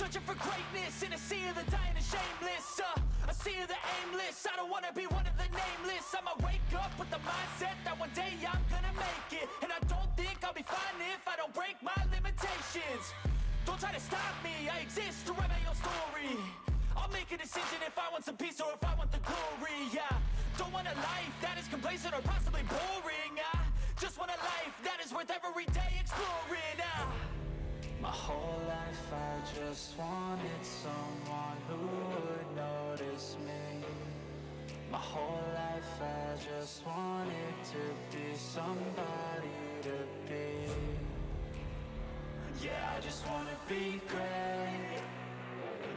searching for greatness in a sea of the dying and shameless. A sea of the aimless. I don't wanna be one of the nameless. I'ma wake up with the mindset that one day I'm gonna make it. And I don't think I'll be fine if I don't break my limitations. Don't try to stop me, I exist to write my own story. I'll make a decision if I want some peace or if I want the glory, yeah. Don't want a life that is complacent or possibly boring, just want a life that is worth every day exploring, My whole life I just wanted someone who would notice me. My whole life I just wanted to be somebody to be. Yeah, I just wanna be great.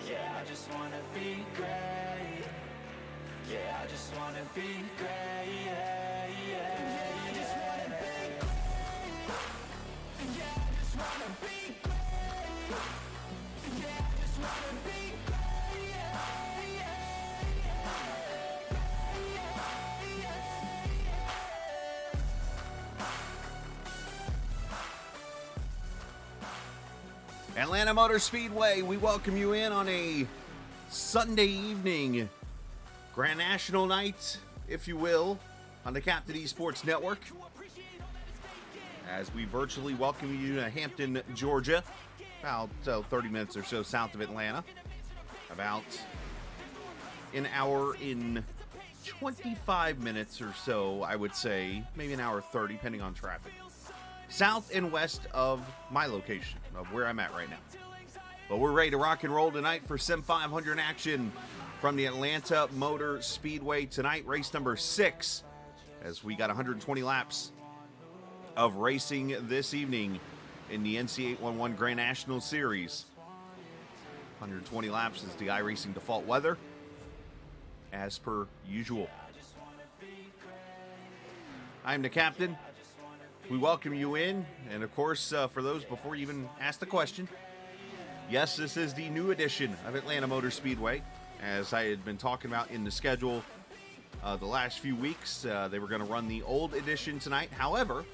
Yeah, I just wanna be great. Yeah, I just wanna be great. Yeah, yeah, I just wanna be great. Yeah, I just wanna be great. Yeah, I just wanna be great. Yeah, Atlanta Motor Speedway, we welcome you in on a Sunday evening, Grand National night, if you will, on the Captain Esports Network, as we virtually welcome you to Hampton, Georgia, about 30 minutes or so south of Atlanta, about an hour in 25 minutes or so, I would say, maybe an hour 30, depending on traffic, south and west of my location, of where I'm at right now. But we're ready to rock and roll tonight for Sim500 action from the Atlanta Motor Speedway tonight, race number 6, as we got 120 laps of racing this evening in the NC811 Grand National Series. 120 laps is the iRacing default weather, as per usual. I'm the captain. We welcome you in, and of course, for those before you even ask the question, yes, this is the new edition of Atlanta Motor Speedway. As I had been talking about in the schedule the last few weeks, they were going to run the old edition tonight. However,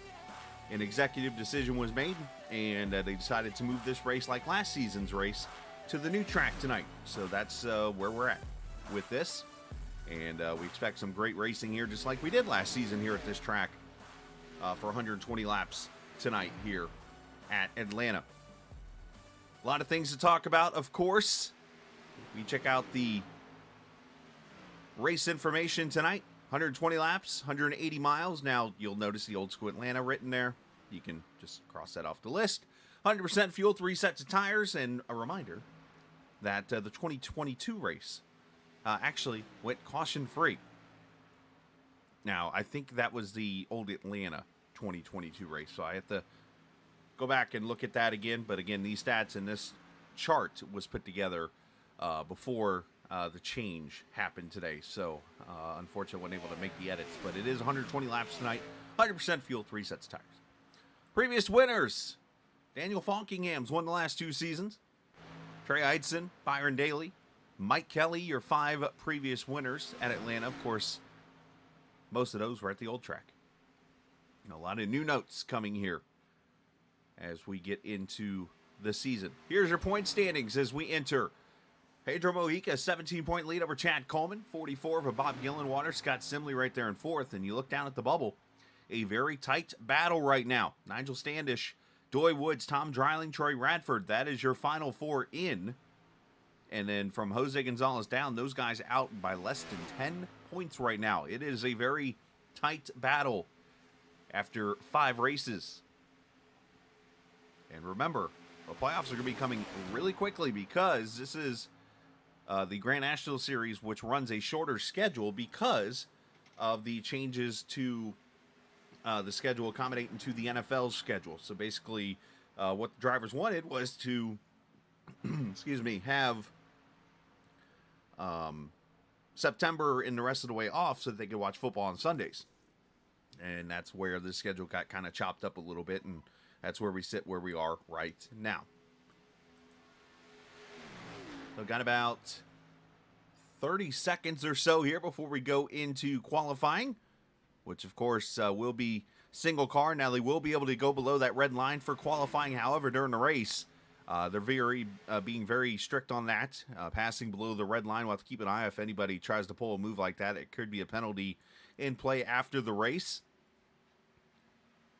an executive decision was made, and they decided to move this race, like last season's race, to the new track tonight. So that's where we're at with this, and we expect some great racing here, just like we did last season here at this track for 120 laps tonight here at Atlanta. A lot of things to talk about, of course. We check out the race information tonight. 120 laps, 180 miles. Now, you'll notice the old school Atlanta written there. You can just cross that off the list. 100% fuel, 3 sets of tires, and a reminder that the 2022 race actually went caution-free. Now, I think that was the old Atlanta 2022 race, so I have to go back and look at that again. But again, these stats in this chart was put together before the change happened today. So, unfortunately, I wasn't able to make the edits. But it is 120 laps tonight, 100% fuel, 3 sets of tires. Previous winners: Daniel Falkingham's won the last 2 seasons. Trey Eidson, Byron Daly, Mike Kelly, your 5 previous winners at Atlanta. Of course, most of those were at the old track. And a lot of new notes coming here as we get into the season. Here's your point standings as we enter. Pedro Mojica, 17-point lead over Chad Coleman. 44 for Bob Gillenwater. Scott Simley right there in 4th. And you look down at the bubble, a very tight battle right now. Nigel Standish, Doy Woods, Tom Dreiling, Troy Radford. That is your final 4 in. And then from Jose Gonzalez down, those guys out by less than 10 points right now. It is a very tight battle after 5 races. And remember, the playoffs are going to be coming really quickly, because this is the Grand National Series, which runs a shorter schedule because of the changes to the schedule accommodating to the NFL's schedule. So basically, what the drivers wanted was to, excuse me, have September and the rest of the way off so that they could watch football on Sundays. And that's where the schedule got kind of chopped up a little bit, and that's where we sit where we are right now. So I've got about 30 seconds or so here before we go into qualifying, which of course will be single car. Now they will be able to go below that red line for qualifying. However, during the race, They're being very strict on that. Passing below the red line, we'll have to keep an eye if anybody tries to pull a move like that. It could be a penalty in play after the race.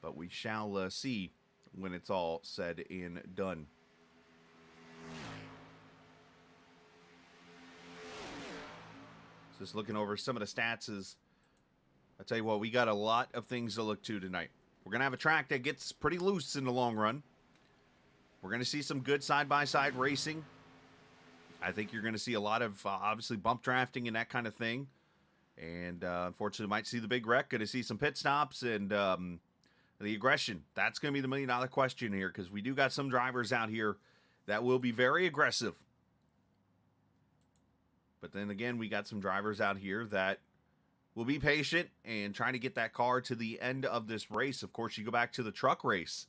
But we shall see when it's all said and done. Just looking over some of the stats is, I tell you what, we got a lot of things to look to tonight. We're going to have a track that gets pretty loose in the long run. We're going to see some good side-by-side racing. I think you're going to see a lot of, obviously, bump drafting and that kind of thing. And, unfortunately, might see the big wreck. Going to see some pit stops and the aggression. That's going to be the million-dollar question here, because we do got some drivers out here that will be very aggressive. But then again, we got some drivers out here that will be patient and trying to get that car to the end of this race. Of course, you go back to the truck race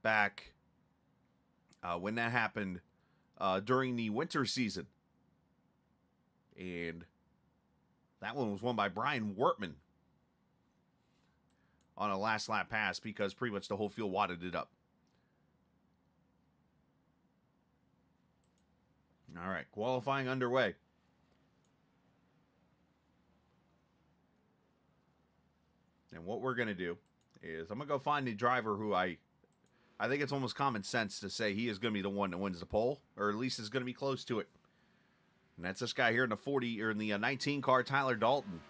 back when that happened during the winter season. And that one was won by Brian Wortman on a last lap pass because pretty much the whole field wadded it up. All right, qualifying underway. And what we're going to do is I'm going to go find the driver who I think it's almost common sense to say he is going to be the one that wins the pole, or at least is going to be close to it. And that's this guy here in the 40 or in the 19 car, Tyler Dalton.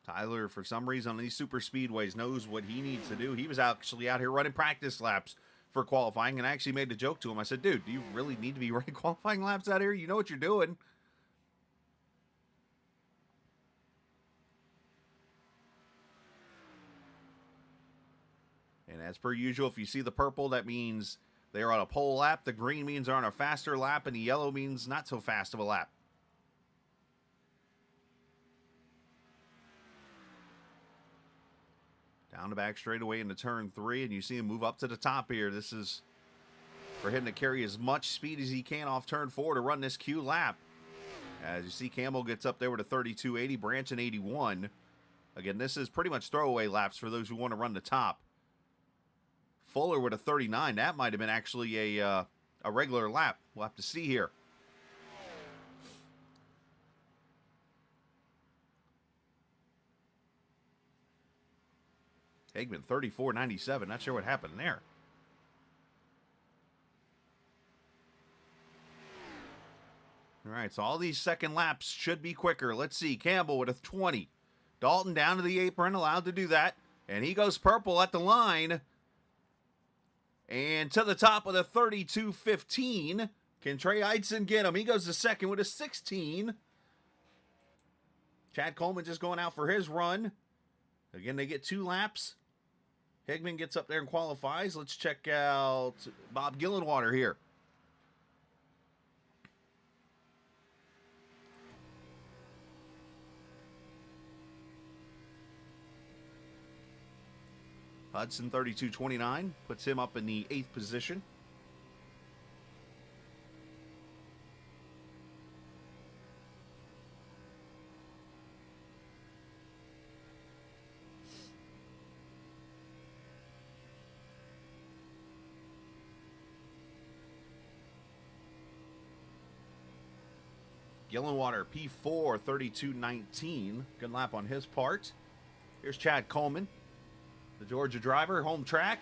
Tyler, for some reason on these super speedways, knows what he needs to do. He was actually out here running practice laps for qualifying, and I actually made the joke to him. I said, dude, do you really need to be running qualifying laps out here? You know what you're doing. And as per usual, if you see the purple, that means they're on a pole lap. The green means they're on a faster lap, and the yellow means not so fast of a lap. Down the back straightaway into turn 3, and you see him move up to the top here. This is for him to carry as much speed as he can off turn 4 to run this Q lap. As you see, Campbell gets up there with a 32.80, Branch an 81. Again, this is pretty much throwaway laps for those who want to run the top. Fuller with a 39. That might have been actually a regular lap. We'll have to see here. Hagman 34.97. Not sure what happened there. All right, so all these second laps should be quicker. Let's see. Campbell with a 20. Dalton down to the apron, allowed to do that. And he goes purple at the line. And to the top with a 32.15. Can Trey Eidson get him? He goes to second with a 16. Chad Coleman just going out for his run. Again, they get 2 laps. Higman gets up there and qualifies. Let's check out Bob Gillenwater here. Hudson 32.29 puts him up in the 8th position. Gillenwater P4 32.19. Good lap on his part. Here's Chad Coleman, the Georgia driver, home track.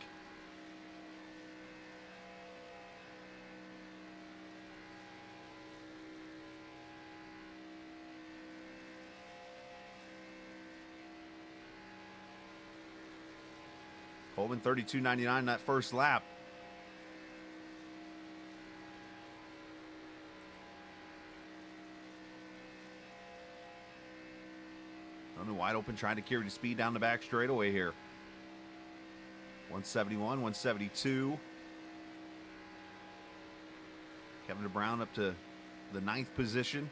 Coleman 32.99 that first lap. Wide open, trying to carry the speed down the back straightaway here. 171, 172. Kevin DeBrown up to the 9th position.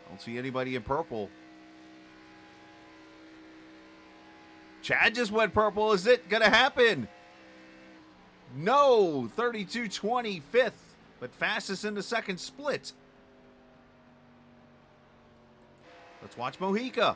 Don't see anybody in purple. Chad just went purple. Is it going to happen? No. 32.20, 5th, but fastest in the second split. Let's watch Mojica.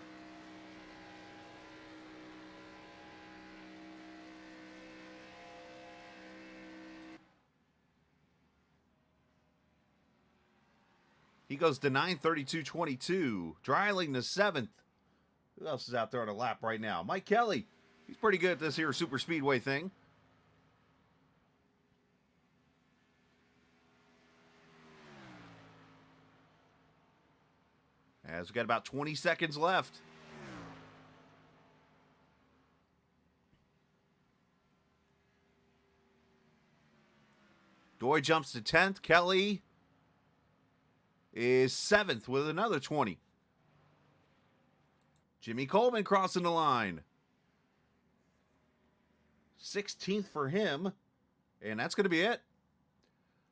He goes to 9:32.22. Dreiling to 7th. Who else is out there on a lap right now? Mike Kelly. He's pretty good at this here super speedway thing. As we got about 20 seconds left. Doy jumps to 10th. Kelly is 7th with another 20. Jimmy Coleman crossing the line. 16th for him. And that's going to be it.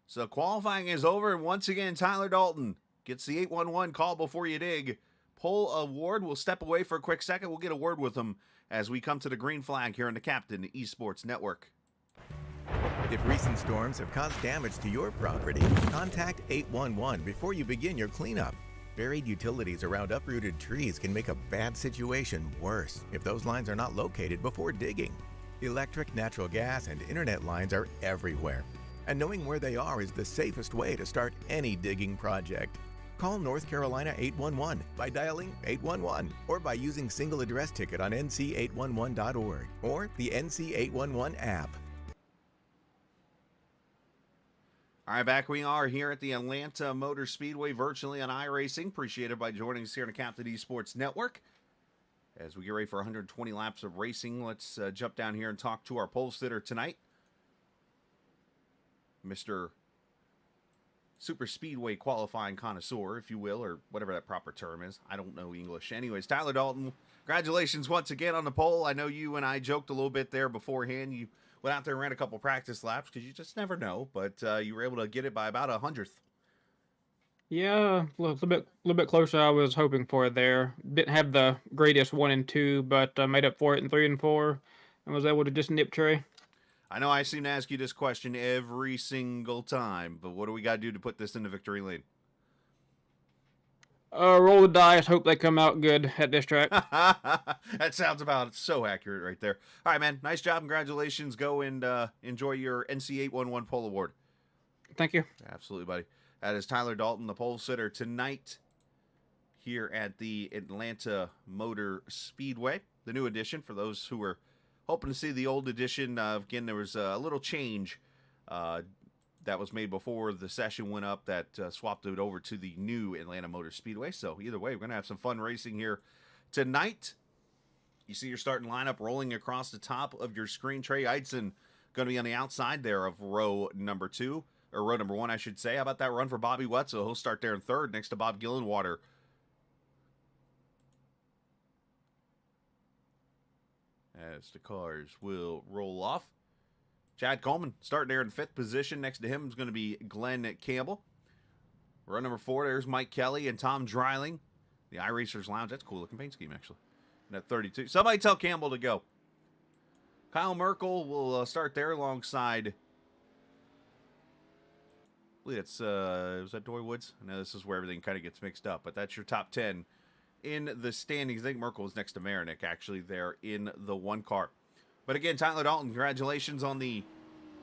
So qualifying is over. And once again, Tyler Dalton gets the 811 call before you dig. Pole award. We'll step away for a quick second. We'll get a word with him as we come to the green flag here on the Captain Esports Network. If recent storms have caused damage to your property, contact 811 before you begin your cleanup. Buried utilities around uprooted trees can make a bad situation worse if those lines are not located before digging. Electric, natural gas, and internet lines are everywhere, and knowing where they are is the safest way to start any digging project. Call North Carolina 811 by dialing 811 or by using single address ticket on nc811.org or the NC811 app. All right, back we are here at the Atlanta Motor Speedway virtually on iRacing. Appreciated by joining us here on the Captain Esports Network. As we get ready for 120 laps of racing, let's jump down here and talk to our pole sitter tonight. Mr. Super Speedway qualifying connoisseur, if you will, or whatever that proper term is. I don't know English. Anyways, Tyler Dalton, congratulations once again on the pole. I know you and I joked a little bit there beforehand. You went out there and ran a couple practice laps because you just never know, but you were able to get it by about 100th. Yeah, a little bit closer I was hoping for there. Didn't have the greatest 1 and 2, but made up for it in 3 and 4, and was able to just nip Trey. I know I seem to ask you this question every single time, but what do we got to do to put this in the victory lane? Roll the dice, hope they come out good at this track. That sounds about so accurate right there. All right, man. Nice job. Congratulations. Go and enjoy your NC811 pole award. Thank you. Absolutely, buddy. That is Tyler Dalton, the pole sitter tonight here at the Atlanta Motor Speedway. The new edition, for those who were hoping to see the old edition. Again, there was a little change that was made before the session went up that swapped it over to the new Atlanta Motor Speedway. So either way, we're going to have some fun racing here tonight. You see your starting lineup rolling across the top of your screen. Trey Eidson going to be on the outside there of row number 2, or row number 1, I should say. How about that run for Bobby Wetzel? He'll start there in 3rd next to Bob Gillenwater. As the cars will roll off. Chad Coleman starting there in 5th position. Next to him is going to be Glenn Campbell. Row number 4, there's Mike Kelly and Tom Dreiling. The iRacers Lounge. That's a cool looking paint scheme, actually. And at 32. Somebody tell Campbell to go. Kyle Merkel will start there alongside, I believe it's, was that Doy Woods? I know this is where everything kind of gets mixed up, but that's your top 10 in the standings. I think Merkel is next to Marinick, actually, there in the 1 car. But again, Tyler Dalton, congratulations on the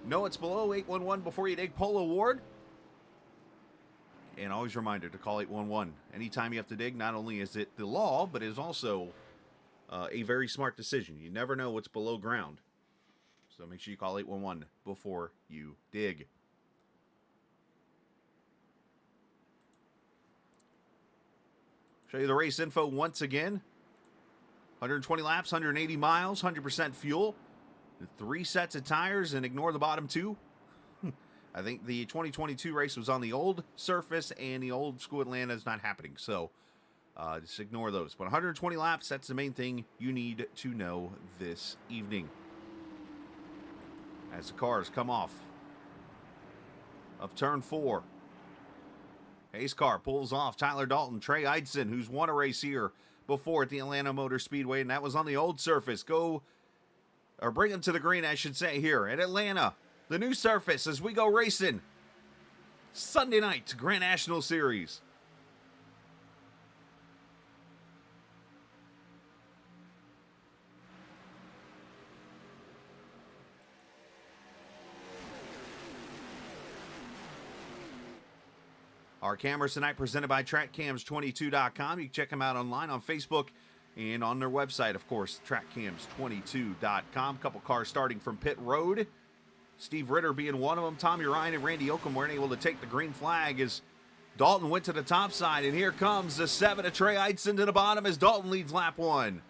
No It's Below 811 Before You Dig pole award. And always a reminder to call 811 anytime you have to dig. Not only is it the law, but it is also a very smart decision. You never know what's below ground. So make sure you call 811 before you dig. Show you the race info once again. 120 laps, 180 miles, 100% fuel, 3 sets of tires, and ignore the bottom 2. I think the 2022 race was on the old surface, and the old school Atlanta is not happening. So just ignore those. But 120 laps, that's the main thing you need to know this evening. As the cars come off of turn 4. Hayes car pulls off. Tyler Dalton, Trey Eidson, who's won a race here before at the Atlanta Motor Speedway, and that was on the old surface. Bring them to the green, I should say, here at Atlanta. The new surface as we go racing. Sunday night, Grand National Series. Our cameras tonight presented by TrackCams22.com. You can check them out online on Facebook and on their website, of course, TrackCams22.com. Couple cars starting from pit road. Steve Ritter being one of them. Tommy Ryan and Randy Oakham weren't able to take the green flag as Dalton went to the top side. And here comes the 7 of Trey Eidson to the bottom as Dalton leads lap 1.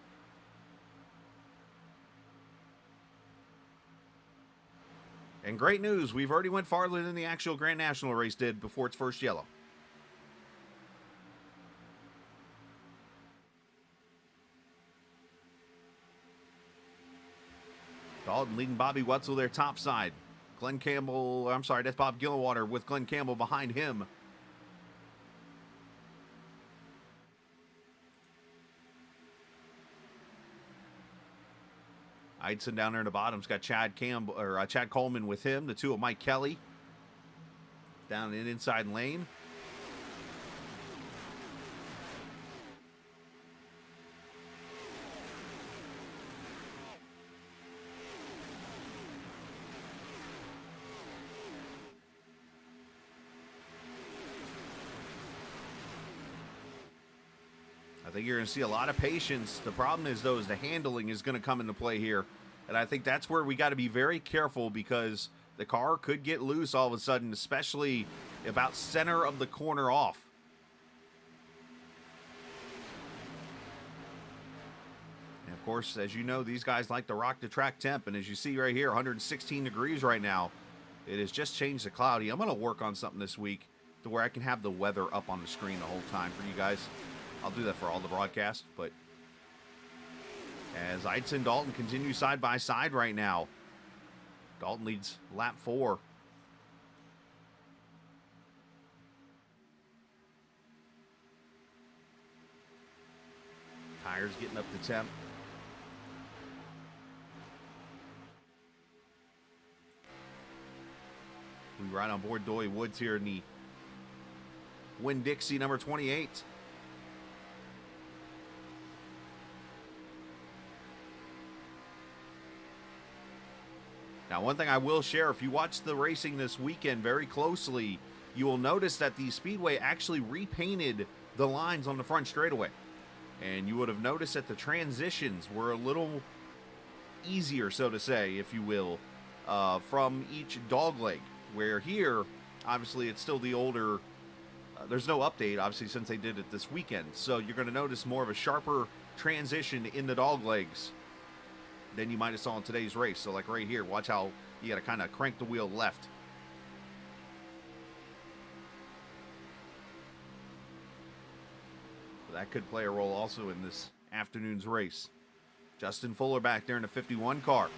And great news, we've already went farther than the actual Grand National race did before its first yellow. Dalton leading Bobby Wetzel there top side. Glenn Campbell, I'm sorry, that's Bob Gillenwater with Glenn Campbell behind him. Eidson down there in the bottom's got Chad Coleman with him. The two of Mike Kelly down in inside lane. I think you're going to see a lot of patience. The problem is, though, is the handling is going to come into play here. And I think that's where we got to be very careful because the car could get loose all of a sudden, especially about center of the corner off. And, of course, as you know, these guys like to rock the track temp. And as you see right here, 116 degrees right now. It has just changed to cloudy. I'm going to work on something this week to where I can have the weather up on the screen the whole time for you guys. I'll do that for all the broadcasts, but as Eidson and Dalton continue side by side right now, Dalton leads lap 4. Tires getting up to temp. We ride on board Doy Woods here in the Winn-Dixie number 28. Now, one thing I will share, if you watch the racing this weekend very closely, you will notice that the Speedway actually repainted the lines on the front straightaway. And you would have noticed that the transitions were a little easier, so to say, if you will, from each dogleg. Where here, obviously, it's still the older, there's no update, obviously, since they did it this weekend. So you're going to notice more of a sharper transition in the doglegs than you might have saw in today's race. So like right here, watch how you got to kind of crank the wheel left. So that could play a role also in this afternoon's race. Justin Fuller back there in the 51 car.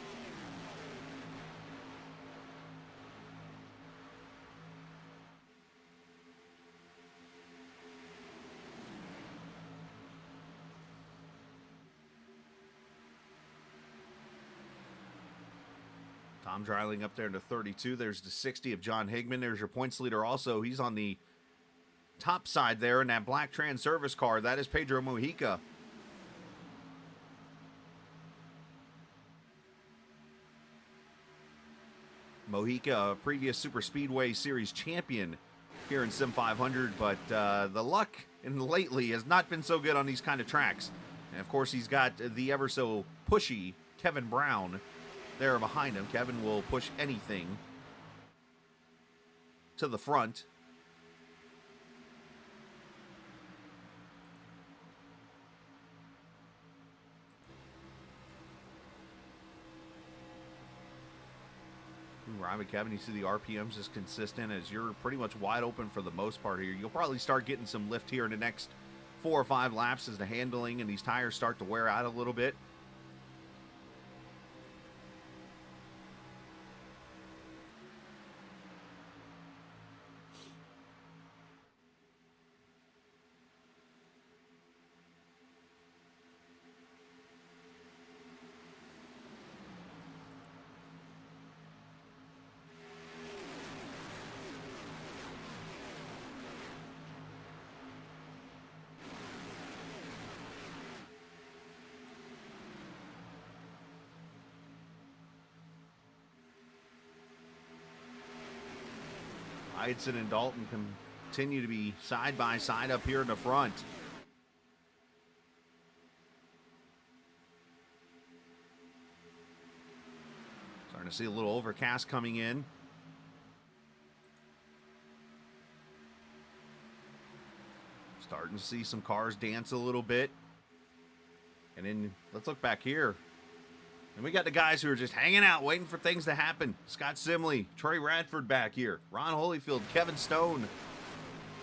Tom Dreiling up there in the 32. There's the 60 of John Higman. There's your points leader also. He's on the top side there in that black Trans Service car. That is Pedro Mojica. Mojica, a previous Super Speedway Series champion here in Sim500, but the luck lately has not been so good on these kind of tracks. And of course, he's got the ever so pushy Kevin Brown there behind him. Kevin will push anything to the front. Ryan Kevin, you see the RPMs is consistent as you're pretty much wide open for the most part here. You'll probably start getting some lift here in the next 4 or 5 laps as the handling and these tires start to wear out a little bit. Eidson and Dalton continue to be side by side up here in the front. Starting to see a little overcast coming in. Starting to see some cars dance a little bit. And then let's look back here. And we got the guys who are just hanging out, waiting for things to happen. Scott Simley, Trey Radford back here. Ron Holyfield, Kevin Stone,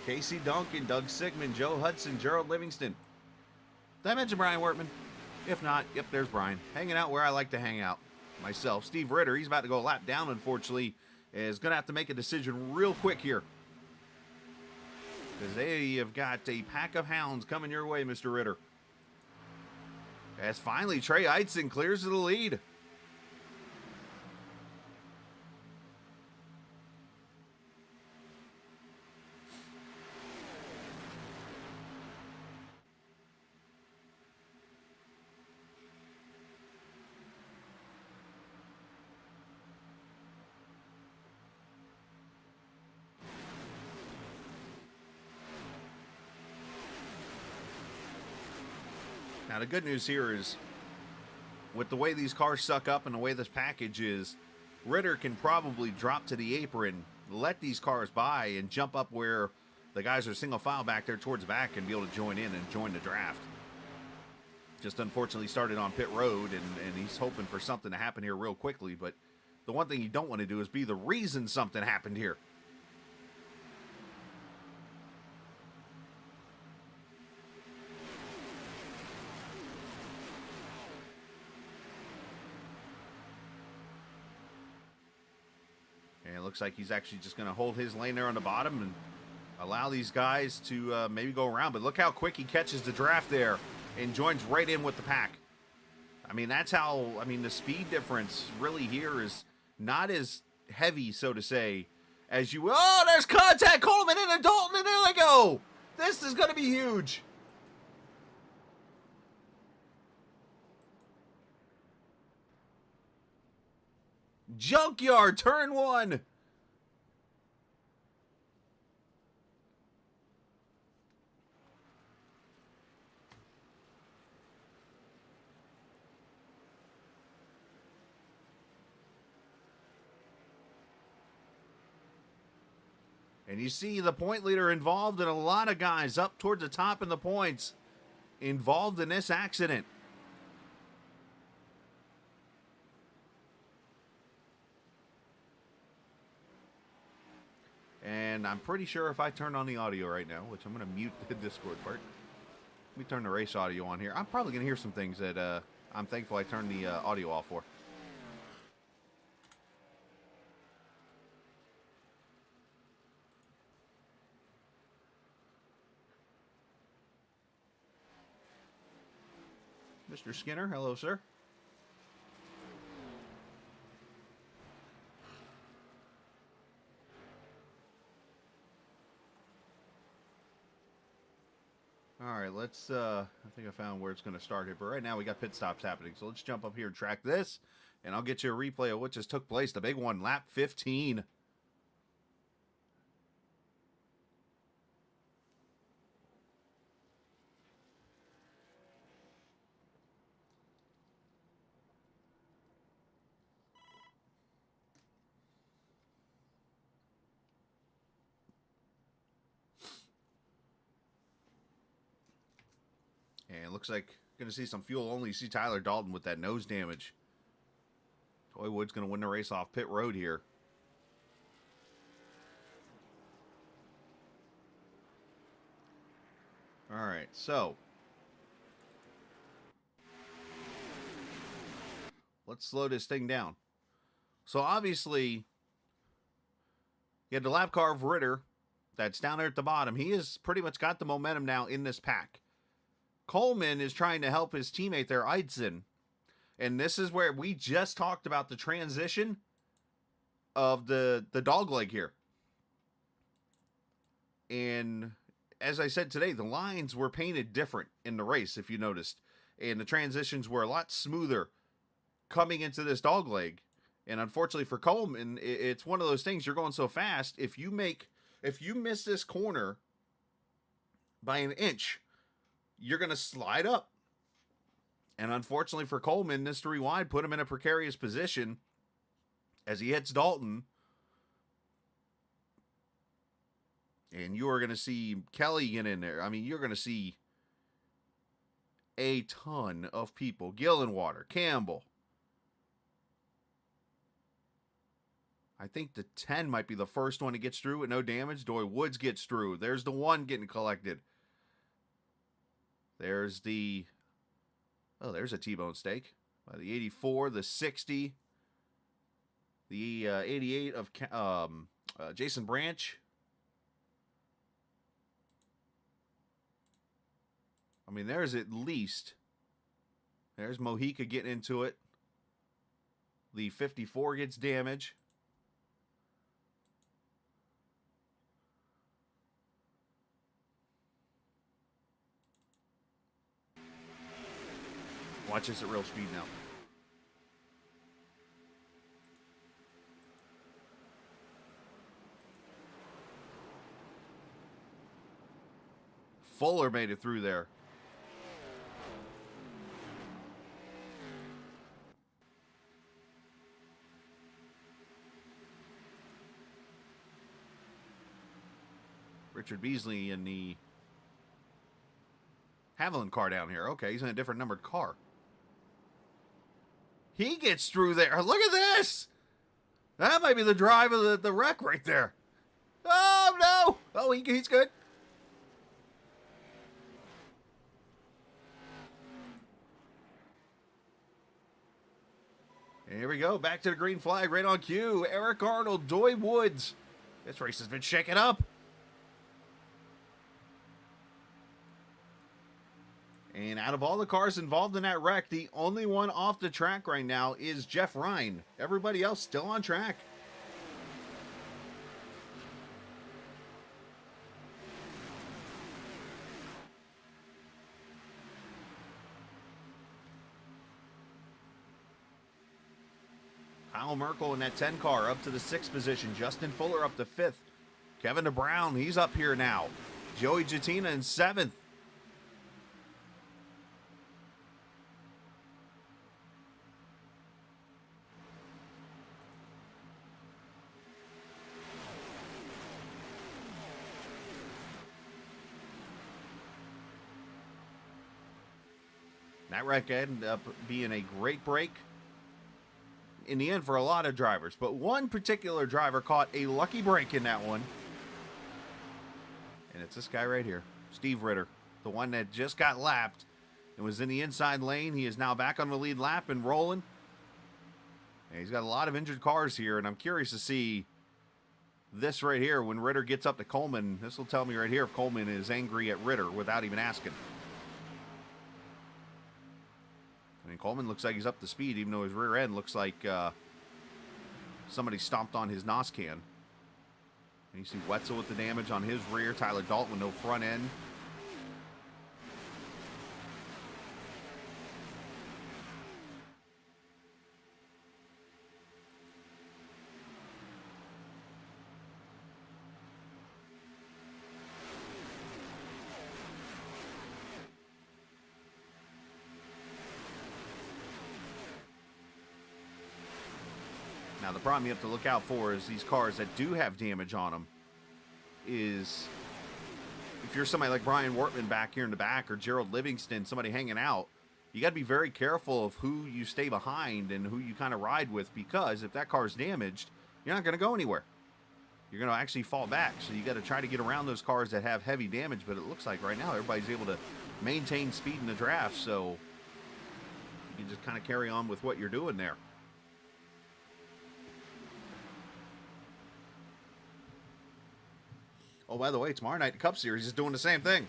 Casey Duncan, Doug Sigmund, Joe Hudson, Gerald Livingston. Did I mention Brian Wortman? If not, yep, there's Brian. Hanging out where I like to hang out. Myself. Steve Ritter, he's about to go a lap down, unfortunately. Is going to have to make a decision real quick here. Because they have got a pack of hounds coming your way, Mr. Ritter. As finally Trey Eitzen clears to the lead. Now, the good news here is, with the way these cars suck up and the way this package is, Ritter can probably drop to the apron, let these cars by, and jump up where the guys are single file back there towards the back and be able to join in and join the draft. Just unfortunately started on pit road, and he's hoping for something to happen here real quickly, but the one thing you don't want to do is be the reason something happened here. And it looks like he's actually just going to hold his lane there on the bottom and allow these guys to maybe go around. But look how quick he catches the draft there and joins right in with the pack. I mean, that's how, the speed difference really here is not as heavy, so to say, as you... Oh, there's contact! Coleman and Dalton, and there they go! This is going to be huge. Junkyard, turn one. And you see the point leader involved, and a lot of guys up towards the top in the points involved in this accident. And I'm pretty sure if I turn on the audio right now, which I'm going to mute the Discord part. Let me turn the race audio on here. I'm probably going to hear some things that I'm thankful I turned the audio off for. Mr. Skinner, hello, sir. All right, let's, I think I found where it's going to start here. But right now we got pit stops happening. So let's jump up here and track this. And I'll get you a replay of what just took place. The big one, lap 15. And it looks like going to see some fuel only. You see Tyler Dalton with that nose damage. Toy Wood's going to win the race off pit road here. All right, so let's slow this thing down. So obviously, you had the lap car of Ritter that's down there at the bottom. He has pretty much got the momentum now in this pack. Coleman is trying to help his teammate there, Eitzen. And this is where we just talked about the transition of the dog leg here. And as I said today, the lines were painted different in the race, if you noticed. And the transitions were a lot smoother coming into this dog leg. And unfortunately for Coleman, it's one of those things, you're going so fast, if you make If you miss this corner by an inch, you're going to slide up. And unfortunately for Coleman, this 3 wide put him in a precarious position as he hits Dalton. And you are going to see Kelly get in there. I mean, you're going to see a ton of people. Gillenwater, Campbell. I think the 10 might be the first one that gets through with no damage. Doy Woods gets through. There's the 1 getting collected. There's the... Oh, there's a T-bone steak. The 84, the 60, the 88 of Jason Branch. I mean, there's at least... There's Mojica getting into it. The 54 gets damage. Watch this at real speed now. Fuller made it through there. Richard Beasley in the Haviland car down here. Okay, he's in a different numbered car. He gets through there. Look at this. That might be the drive of the wreck right there. Oh, no. Oh, he's good. Here we go. Back to the green flag. Right on cue. Eric Arnold, Doy Woods. This race has been shaken up. And out of all the cars involved in that wreck, the only one off the track right now is Jeff Ryan. Everybody else still on track. Kyle Merkel in that 10 car up to the 6th position. Justin Fuller up to 5th. Kevin DeBrown, he's up here now. Joey Jatina in 7th. That wreck ended up being a great break in the end for a lot of drivers, but one particular driver caught a lucky break in that one. And it's this guy right here, Steve Ritter, the one that just got lapped and was in the inside lane. He is now back on the lead lap and rolling. And he's got a lot of injured cars here, and I'm curious to see this right here when Ritter gets up to Coleman. This will tell me right here if Coleman is angry at Ritter without even asking. I mean, Coleman looks like he's up to speed, even though his rear end looks like somebody stomped on his NOS can. And you see Wetzel with the damage on his rear. Tyler Dalton with no front end. Now, the problem you have to look out for is these cars that do have damage on them is if you're somebody like Brian Wortman back here in the back or Gerald Livingston, somebody hanging out, you got to be very careful of who you stay behind and who you kind of ride with, because if that car is damaged, you're not going to go anywhere. You're going to actually fall back. So you got to try to get around those cars that have heavy damage, but it looks like right now everybody's able to maintain speed in the draft, so you can just kind of carry on with what you're doing there. Oh, by the way, tomorrow night, the Cup Series is doing the same thing.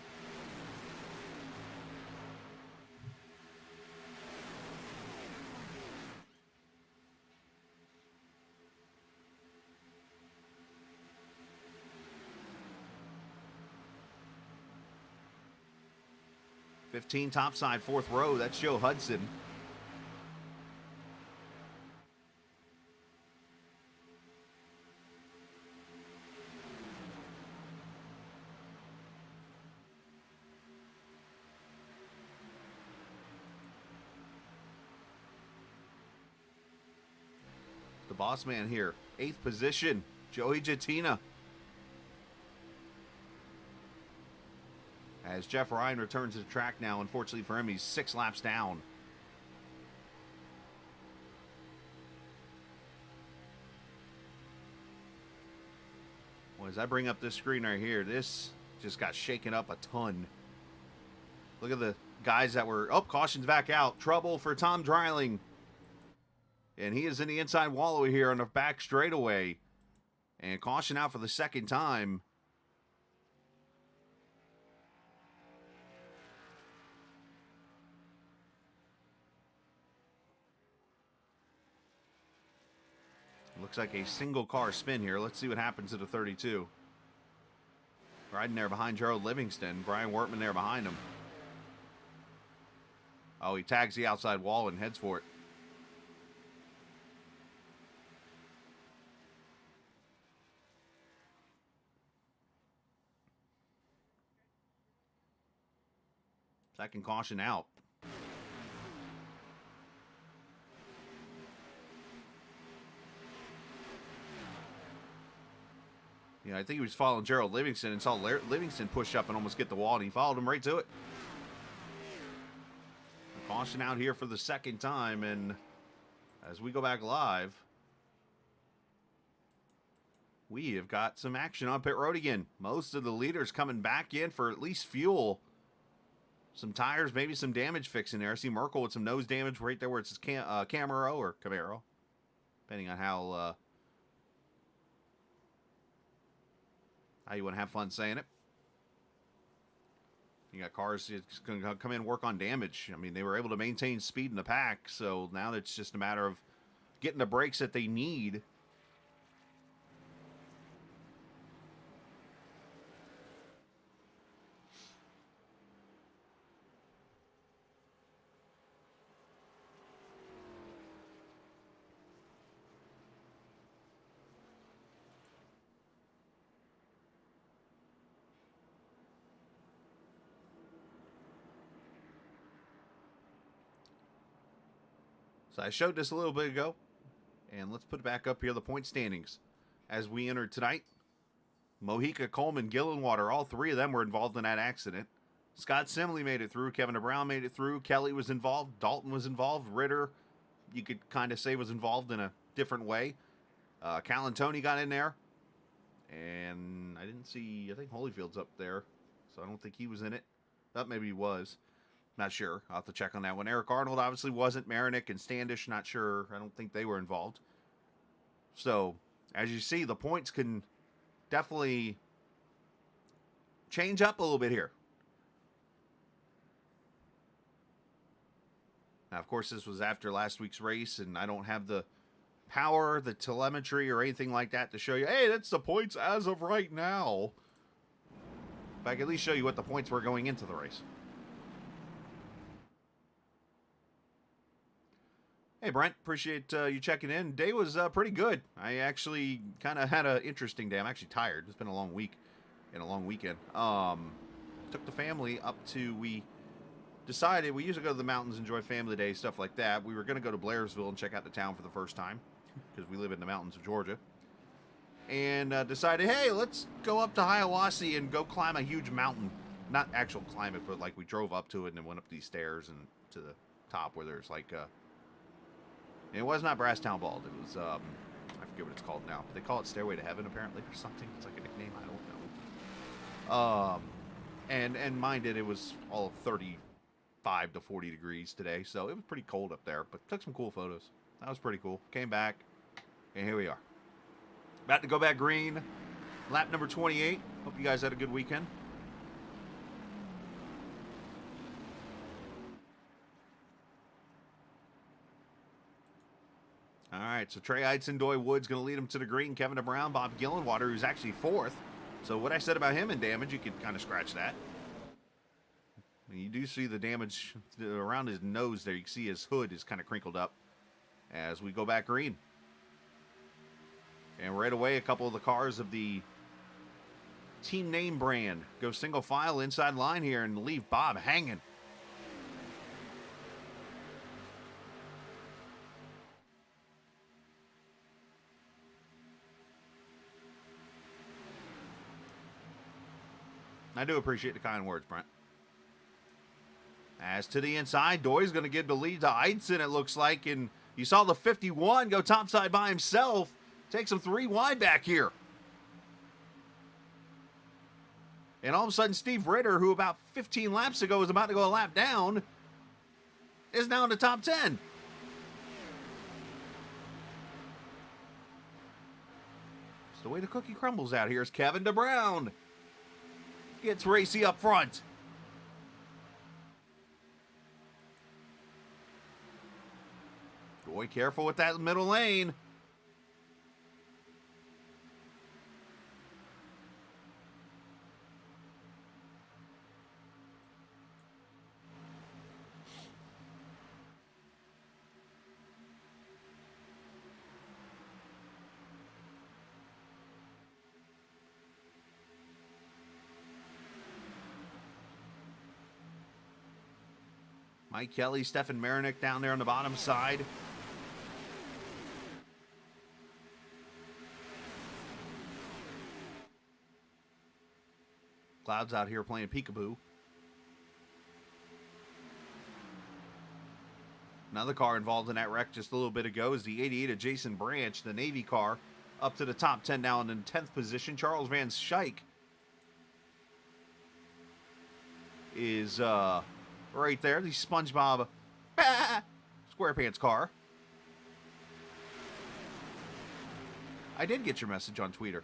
$15 topside, 4th row. That's Joe Hudson. the boss man here. 8th position, Joey Jatina. As Jeff Ryan returns to the track now, unfortunately for him, he's 6 laps down. Well, as I bring up this screen right here, this just got shaken up a ton. Look at the guys that were... Oh, caution's back out. Trouble for Tom Dreiling. And he is in the inside wall over here on the back straightaway. And caution out for the second time. Looks like a single car spin here. Let's see what happens to the 32. Riding there behind Gerald Livingston. Brian Wortman there behind him. Oh, he tags the outside wall and heads for it. Second caution out. Yeah, I think he was following Gerald Livingston and saw Livingston push up and almost get the wall, and he followed him right to it. A caution out here for the second time, and as we go back live, we have got some action on pit road again. Most of the leaders coming back in for at least fuel. Some tires, maybe some damage fixing there. I see Merkel with some nose damage right there where it says Camaro or Camaro, depending on how you want to have fun saying it. You got cars that's going to come in and work on damage. I mean, they were able to maintain speed in the pack, so now it's just a matter of getting the brakes that they need. So I showed this a little bit ago, and let's put it back up here, the point standings. As we entered tonight, Mojica, Coleman, Gillenwater, all 3 of them were involved in that accident. Scott Simley made it through, Kevin DeBrown made it through, Kelly was involved, Dalton was involved, Ritter, you could kind of say was involved in a different way. Calantoni got in there, and I didn't see, I think Holyfield's up there, so I don't think he was in it. Thought maybe he was. Not sure. I'll have to check on that one. Eric Arnold obviously wasn't. Marinick and Standish, not sure. I don't think they were involved. So, as you see, the points can definitely change up a little bit here. Now, of course, this was after last week's race, and I don't have the power, the telemetry, or anything like that to show you, hey, that's the points as of right now. But I can at least show you what the points were going into the race. Hey, Brent, appreciate you checking in. Day was pretty good. I actually kind of had an interesting day. I'm actually tired. It's been a long week and a long weekend. Took the family up to, we decided, we usually go to the mountains, enjoy family day, stuff like that. We were going to go to Blairsville and check out the town for the first time because we live in the mountains of Georgia. And decided, hey, let's go up to Hiawassee and go climb a huge mountain. Not actual climb it, but like we drove up to it and then went up these stairs and to the top where there's like... it was not Brasstown Bald. It was, I forget what it's called now. But they call it Stairway to Heaven, apparently, or something. It's like a nickname. I don't know. And mind it was all of 35 to 40 degrees today. So it was pretty cold up there. But took some cool photos. That was pretty cool. Came back. And here we are. About to go back green. Lap number 28. Hope you guys had a good weekend. All right, so Trey Eidson, Wood's going to lead him to the green. Kevin DeBrown, Bob Gillenwater, who's actually 4th. So what I said about him in damage, you could kind of scratch that. And you do see the damage around his nose there. You can see his hood is kind of crinkled up as we go back green. And right away, a couple of the cars of the team name brand go single file inside line here and leave Bob hanging. I do appreciate the kind words, Brent. As to the inside, Doy's going to give the lead to Eidson, it looks like. And you saw the 51 go topside by himself. Takes him 3 wide back here. And all of a sudden, Steve Ritter, who about 15 laps ago was about to go a lap down, is now in the top 10. It's the way the cookie crumbles out here. Is Kevin DeBrown. Gets racy up front. Boy, careful with that middle lane. Mike Kelly, Stefan Marinick down there on the bottom side. Cloud's out here playing peekaboo. Another car involved in that wreck just a little bit ago is the 88 of Jason Branch, the Navy car, up to the top 10 now in the 10th position. Charles Van Schaik is right there, the SpongeBob SquarePants car. I did get your message on Twitter.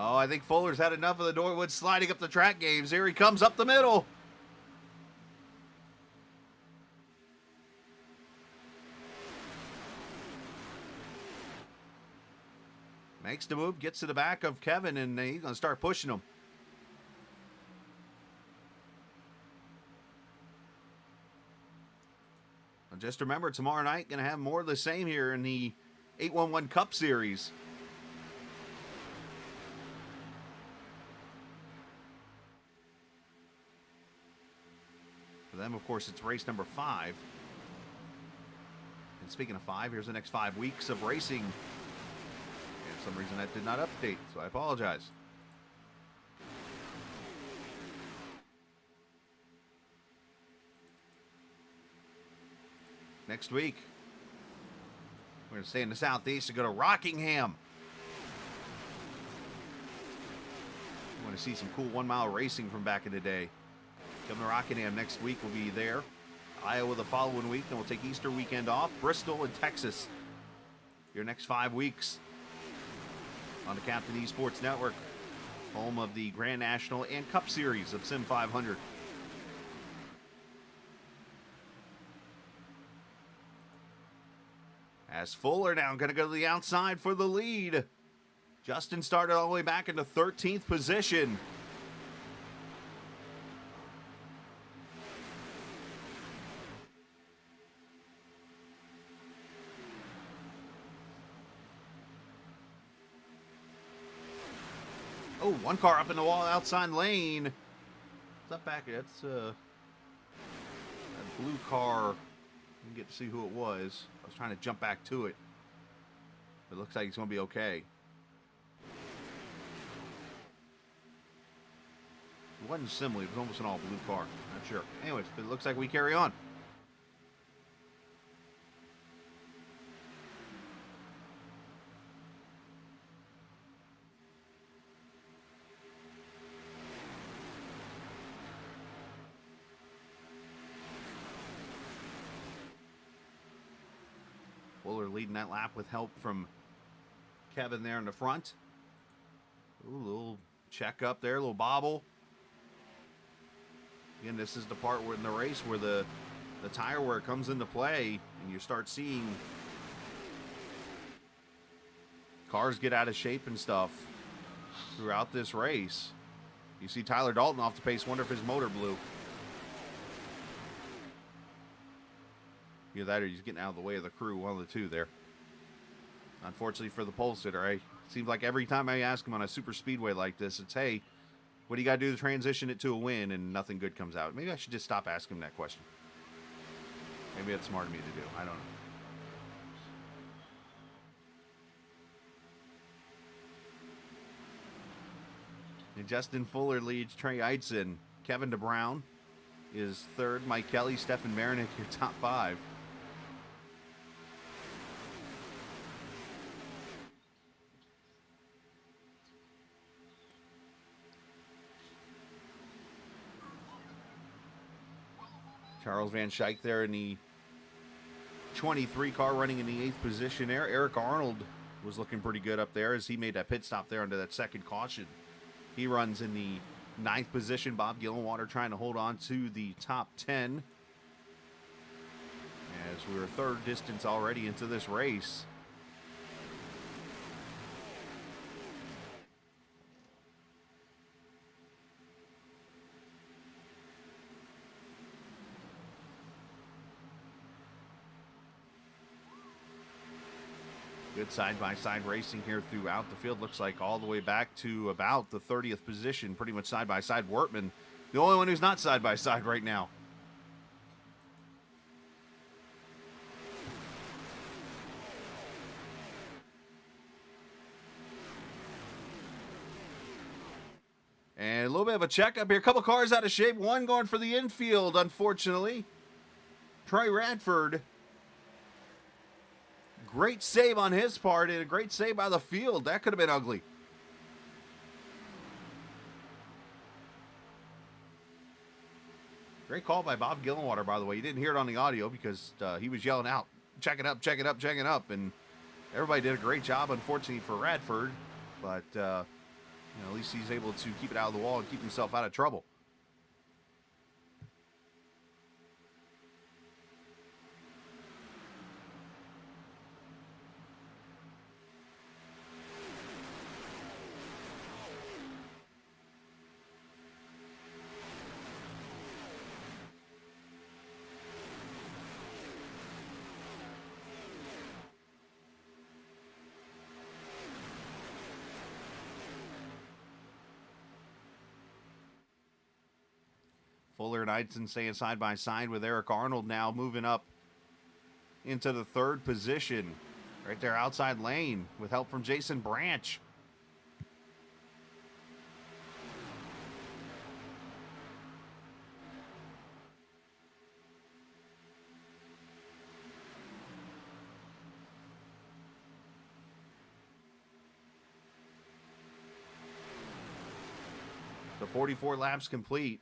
Oh, I think Fuller's had enough of the Norwood sliding up the track games. Here he comes up the middle. Makes the move, gets to the back of Kevin, and he's going to start pushing him. And just remember, tomorrow night, going to have more of the same here in the 811 Cup Series. For them, of course, it's race number 5. And speaking of 5, here's the next 5 weeks of racing. And for some reason that did not update, so I apologize. Next week, we're going to stay in the Southeast and go to Rockingham. We want to see some cool 1-mile racing from back in the day. Coming to Rockingham next week, we'll be there. Iowa the following week, then we'll take Easter weekend off. Bristol and Texas. Your next 5 weeks on the Captain Esports Network, home of the Grand National and Cup Series of Sim500. As Fuller now going to go to the outside for the lead. Justin started all the way back into 13th position. Oh, one car up in the wall outside lane. Is that back? That's that blue car. You can get to see who it was. I was trying to jump back to it. It looks like he's going to be okay. It wasn't similar. It was almost an all blue car. Not sure. Anyways, but it looks like we carry on. Fuller leading that lap with help from Kevin there in the front. Ooh, little check up there, a little bobble. Again, this is the part where in the race where the tire wear comes into play and you start seeing cars get out of shape and stuff throughout this race. You see Tyler Dalton off the pace, wonder if his motor blew. Either that or he's getting out of the way of the crew, one of the two there. Unfortunately for the pole sitter, Seems like every time I ask him on a super speedway like this, it's, hey, what do you got to do to transition it to a win, and nothing good comes out. Maybe I should just stop asking him that question. Maybe that's smart of me to do. I don't know. And Justin Fuller leads Trey Eitzen. Kevin DeBrown is third. Mike Kelly, Stefan Marinick, your top five. Charles Van Schaik there in the 23 car running in the 8th position there. Eric Arnold was looking pretty good up there as he made that pit stop there under that second caution. He runs in the 9th position. Bob Gillenwater trying to hold on to the top 10 as we were third distance already into this race. Good side-by-side racing here throughout the field. Looks like all the way back to about the 30th position, pretty much side-by-side. Wortman, the only one who's not side-by-side right now. And a little bit of a checkup here. A couple cars out of shape. One going for the infield, unfortunately. Troy Radford. Great save on his part and a great save by the field. That could have been ugly. Great call by Bob Gillenwater, by the way. You didn't hear it on the audio because he was yelling out, check it up, check it up, check it up. And everybody did a great job, unfortunately, for Radford. But, at least he's able to keep it out of the wall and keep himself out of trouble. Fuller and Eitzen staying side by side with Eric Arnold now moving up into the 3rd position. Right there outside lane with help from Jason Branch. The 44 laps complete.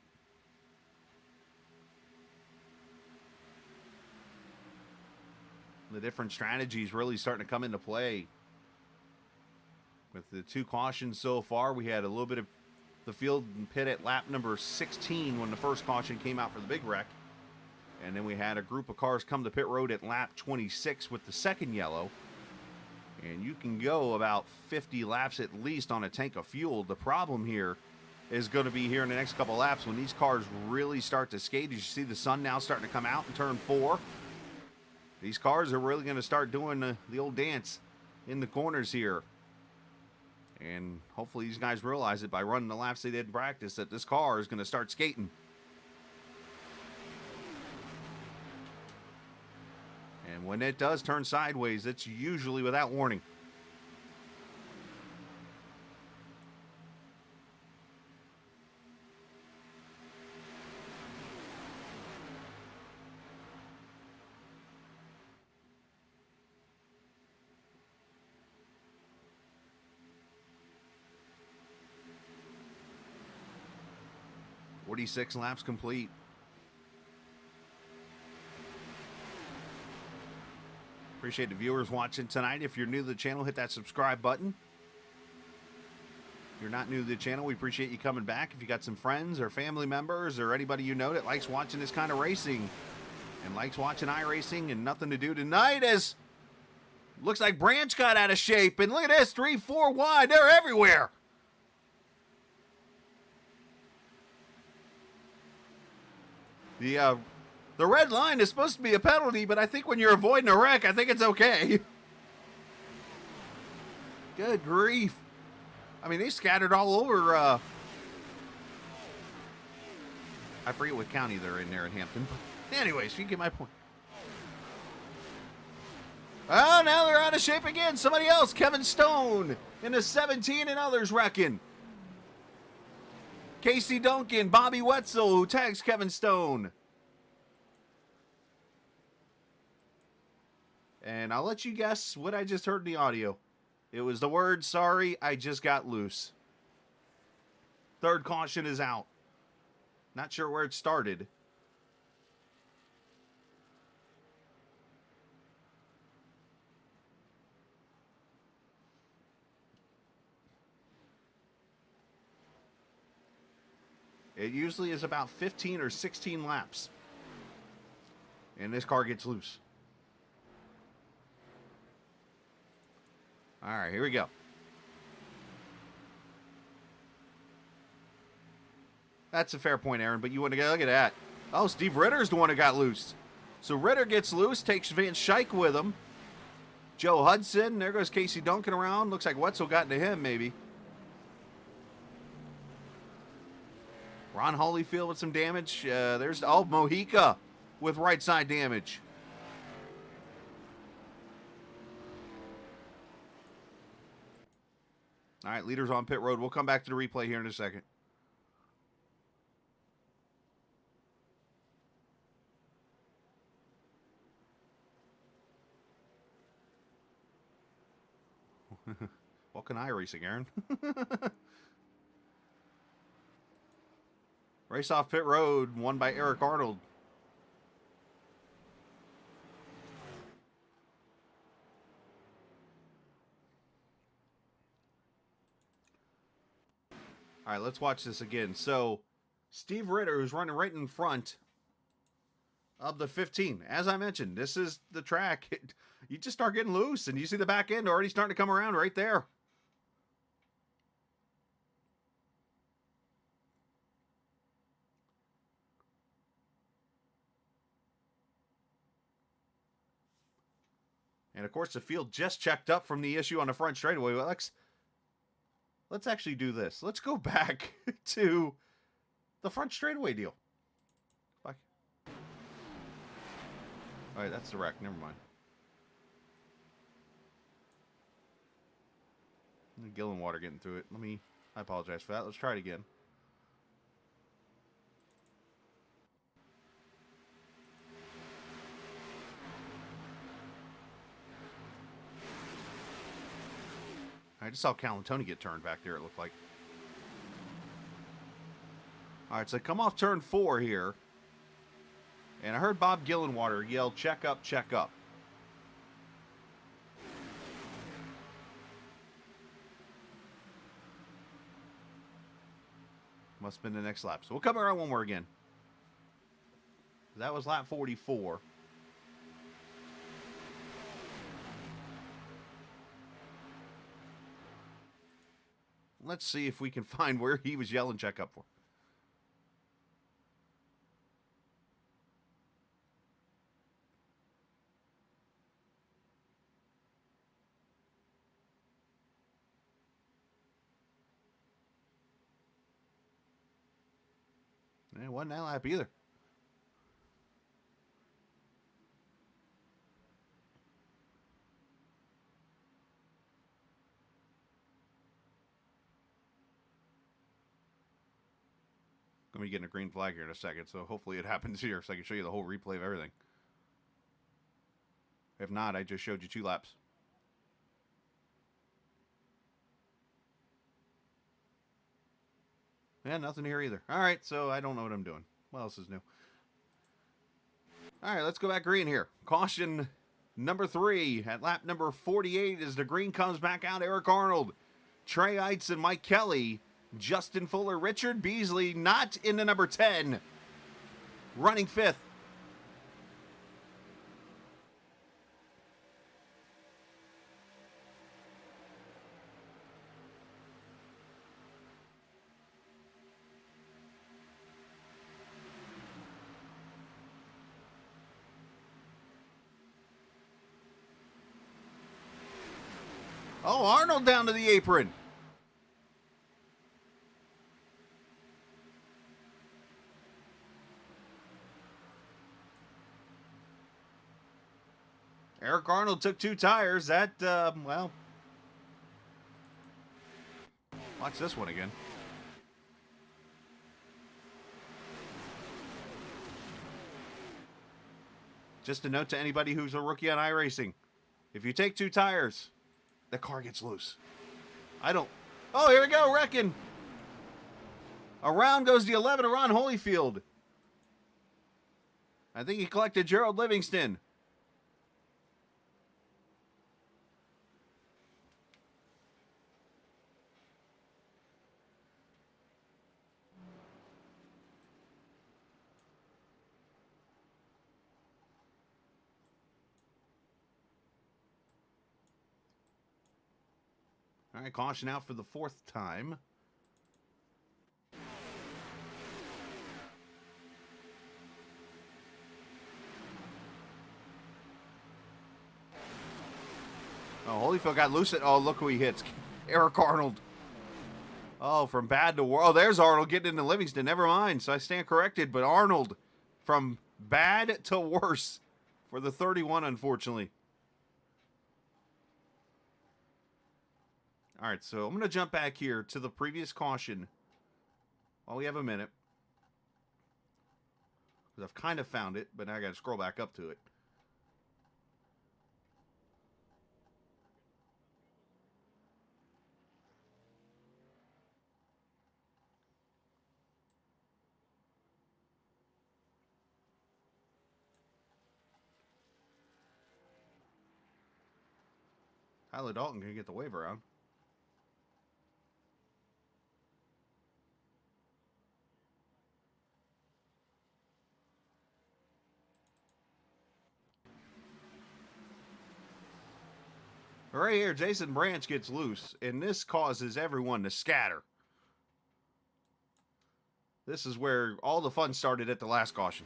The different strategies really starting to come into play. With the 2 cautions so far, we had a little bit of the field and pit at lap number 16 when the first caution came out for the big wreck. And then we had a group of cars come to pit road at lap 26 with the second yellow. And you can go about 50 laps at least on a tank of fuel. The problem here is going to be here in the next couple laps when these cars really start to skate. As you see the sun now starting to come out in turn 4. These cars are really going to start doing the old dance in the corners here. And hopefully these guys realize it by running the laps they did in practice that this car is going to start skating. And when it does turn sideways, it's usually without warning. "46 laps complete." Appreciate the viewers watching tonight. If you're new to the channel, hit that subscribe button. If you're not new to the channel, we appreciate you coming back. If you got some friends or family members or anybody you know that likes watching this kind of racing and likes watching iRacing and nothing to do tonight, as looks like Branch got out of shape. And look at this, 3, 4 wide. They're everywhere. The red line is supposed to be a penalty, but I think when you're avoiding a wreck, I think it's okay. Good grief. I mean, they scattered all over. I forget what county they're in there in Hampton. But anyways, you get my point. Oh, now they're out of shape again. Somebody else, Kevin Stone, in the 17 and others wrecking. Casey Duncan, Bobby Wetzel, who tags Kevin Stone. And I'll let you guess what I just heard in the audio. It was the word, sorry, I just got loose. Third caution is out. Not sure where it started. It usually is about 15 or 16 laps. And this car gets loose. All right, here we go. That's a fair point, Aaron, but you want to go look at that. Oh, Steve Ritter's the one who got loose. So Ritter gets loose, takes Van Schaik with him. Joe Hudson, there goes Casey Duncan around. Looks like Wetzel got into him, maybe. Ron Holyfield with some damage. There's, Mojica with right side damage. All right, leaders on pit road. We'll come back to the replay here in a second. Welcome to iRacing, Aaron. Race off pit road, won by Eric Arnold. All right, let's watch this again. So, Steve Ritter, who's running right in front of the 15. As I mentioned, this is the track. You just start getting loose, and you see the back end already starting to come around right there. And, of course, the field just checked up from the issue on the front straightaway. Well, let's actually do this. Let's go back to the front straightaway deal. Fuck. All right, that's the wreck. Never mind. Gillen water getting through it. I apologize for that. Let's try it again. I just saw Cal and Tony get turned back there, it looked like. All right, so come off turn 4 here. And I heard Bob Gillenwater yell, check up, check up. Must have been the next lap. So we'll come around one more again. That was lap 44. Let's see if we can find where he was yelling check up for. It wasn't that lap either. Let me get a green flag here in a second, so hopefully it happens here so I can show you the whole replay of everything. If not, I just showed you 2 laps. Yeah, nothing here either. All right, so I don't know what I'm doing. What else is new? All right, let's go back green here. Caution number 3 at lap number 48 as the green comes back out. Eric Arnold, Trey Eitz, and Mike Kelly. Justin Fuller, Richard Beasley, not in the number 10, running 5th. Oh, Arnold down to the apron. Eric Arnold took 2 tires. That, well, watch this one again. Just a note to anybody who's a rookie on iRacing. If you take 2 tires, the car gets loose. I don't... Oh, here we go, wrecking. Around goes the 11 of Ron Holyfield. I think he collected Gerald Livingston. All right, caution out for the 4th time. Oh, Holyfield got loose. Oh, look who he hits. Eric Arnold. Oh, from bad to worse. Oh, there's Arnold getting into Livingston. Never mind. So I stand corrected. But Arnold from bad to worse for the 31, unfortunately. All right, so I'm going to jump back here to the previous caution while we have a minute. Because I've kind of found it, but now I got to scroll back up to it. Tyler Dalton can get the waiver out. Right here, Jason Branch gets loose, and this causes everyone to scatter. This is where all the fun started at the last caution.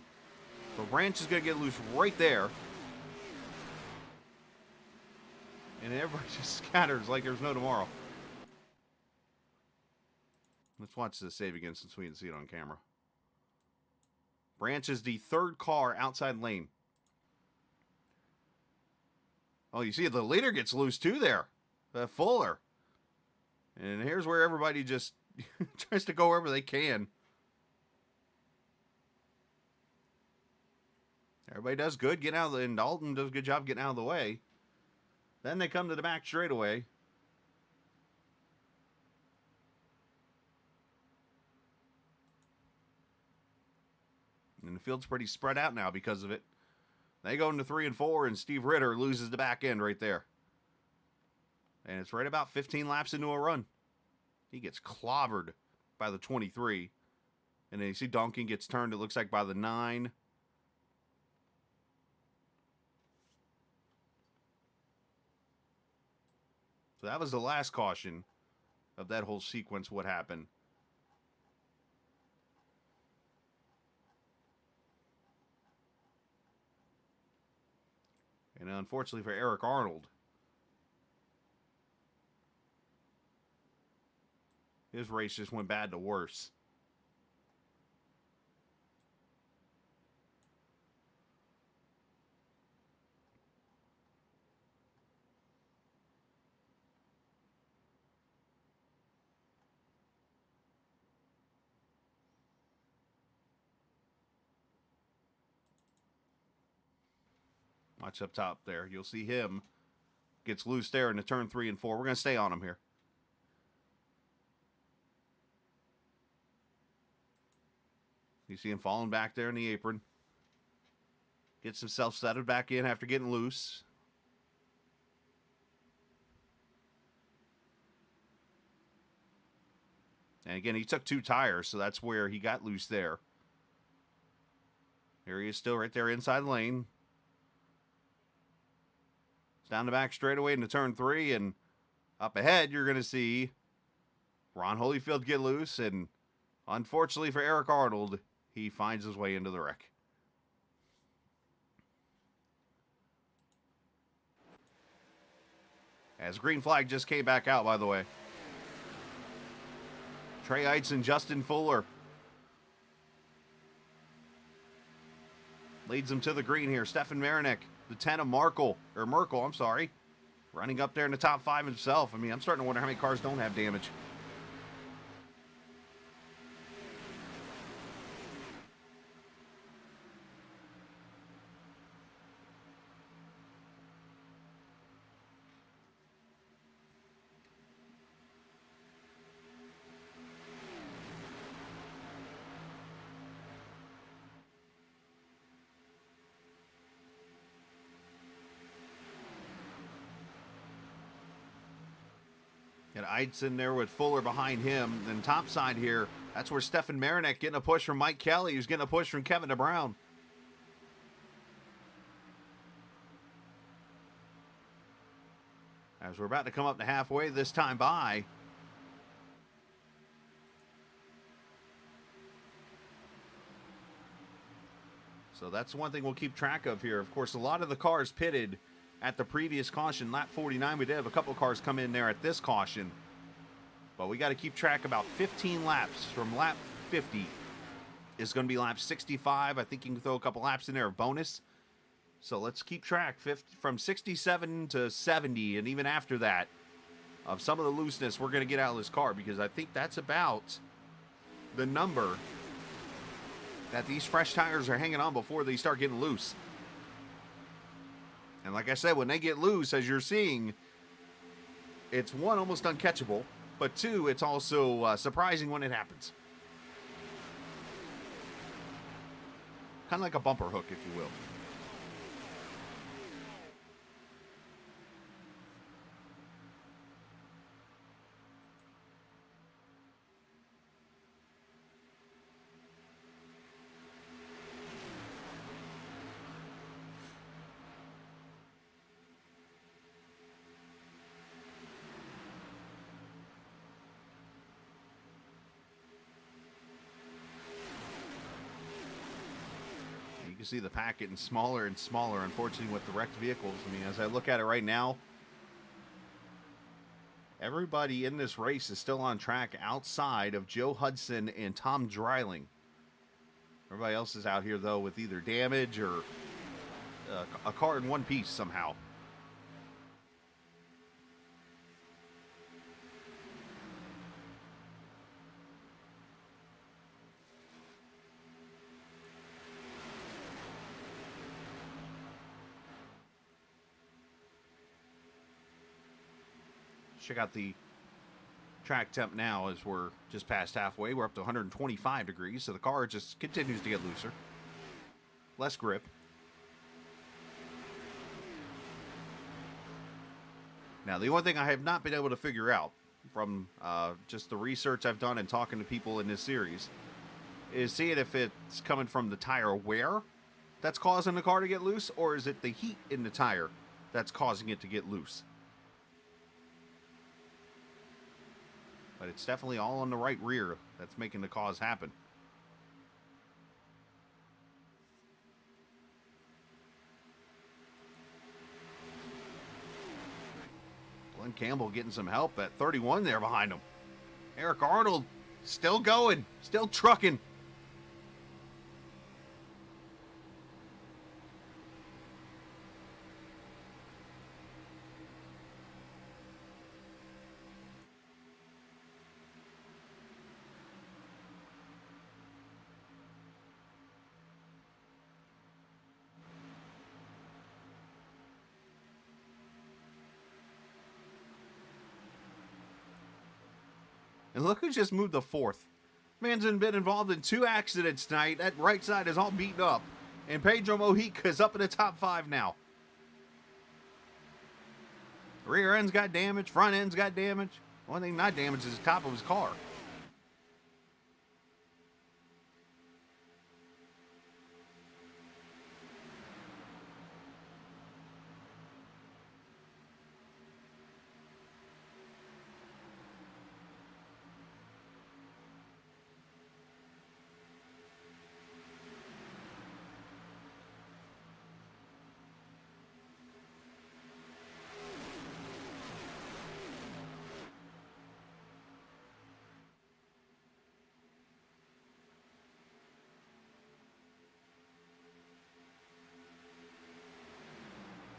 So Branch is going to get loose right there. And everybody just scatters like there's no tomorrow. Let's watch this save again since we can see it on camera. Branch is the 3rd car outside lane. Oh, you see the leader gets loose too there. Fuller. And here's where everybody just tries to go wherever they can. Everybody does good getting out of the... And Dalton does a good job getting out of the way. Then they come to the back straightaway. And the field's pretty spread out now because of it. They go into 3 and 4, and Steve Ritter loses the back end right there. And it's right about 15 laps into a run. He gets clobbered by the 23. And then you see Donkin gets turned, it looks like, by the 9. So that was the last caution of that whole sequence, what happened. And unfortunately for Eric Arnold, his race just went bad to worse. Watch up top there. You'll see him gets loose there into turn 3 and 4. We're going to stay on him here. You see him falling back there in the apron. Gets himself settled back in after getting loose. And again, he took 2 tires, so that's where he got loose there. Here he is still right there inside the lane. Down the back straightaway into turn 3, and up ahead, you're going to see Ron Holyfield get loose, and unfortunately for Eric Arnold, he finds his way into the wreck. As green flag just came back out, by the way. Trey Eitz and Justin Fuller leads them to the green here. Stefan Marinik, the 10 of Merkel, I'm sorry, running up there in the top 5 himself. I mean, I'm starting to wonder how many cars don't have damage. And Eitz in there with Fuller behind him. Then top side here, that's where Stefan Marinik getting a push from Mike Kelly, who's getting a push from Kevin DeBrown. As we're about to come up to halfway this time by. So that's one thing we'll keep track of here. Of course, a lot of the cars pitted at the previous caution, lap 49. We did have a couple of cars come in there at this caution. But we got to keep track. About 15 laps from lap 50 is going to be lap 65. I think you can throw a couple laps in there of bonus. So let's keep track from 67 to 70, and even after that, of some of the looseness we're going to get out of this car, because I think that's about the number that these fresh tires are hanging on before they start getting loose. And like I said, when they get loose, as you're seeing, it's one, almost uncatchable, but two, it's also surprising when it happens. Kind of like a bumper hook, if you will. You can see the pack getting smaller and smaller, unfortunately, with the wrecked vehicles. I mean, as I look at it right now, everybody in this race is still on track outside of Joe Hudson and Tom Dreiling. Everybody else is out here, though, with either damage or a car in one piece somehow. Check out the track temp now as we're just past halfway. We're up to 125 degrees, so the car just continues to get looser. Less grip. Now, the one thing I have not been able to figure out from just the research I've done and talking to people in this series is seeing if it's coming from the tire wear that's causing the car to get loose, or is it the heat in the tire that's causing it to get loose. But it's definitely all on the right rear that's making the cause happen. Glenn Campbell getting some help at 31 there behind him. Eric Arnold still going, still trucking. And look who just moved to 4th. Man's been involved in 2 accidents tonight. That right side is all beaten up. And Pedro Mojica's up in the top 5 now. Rear end's got damage. Front end's got damage. One thing not damaged is the top of his car.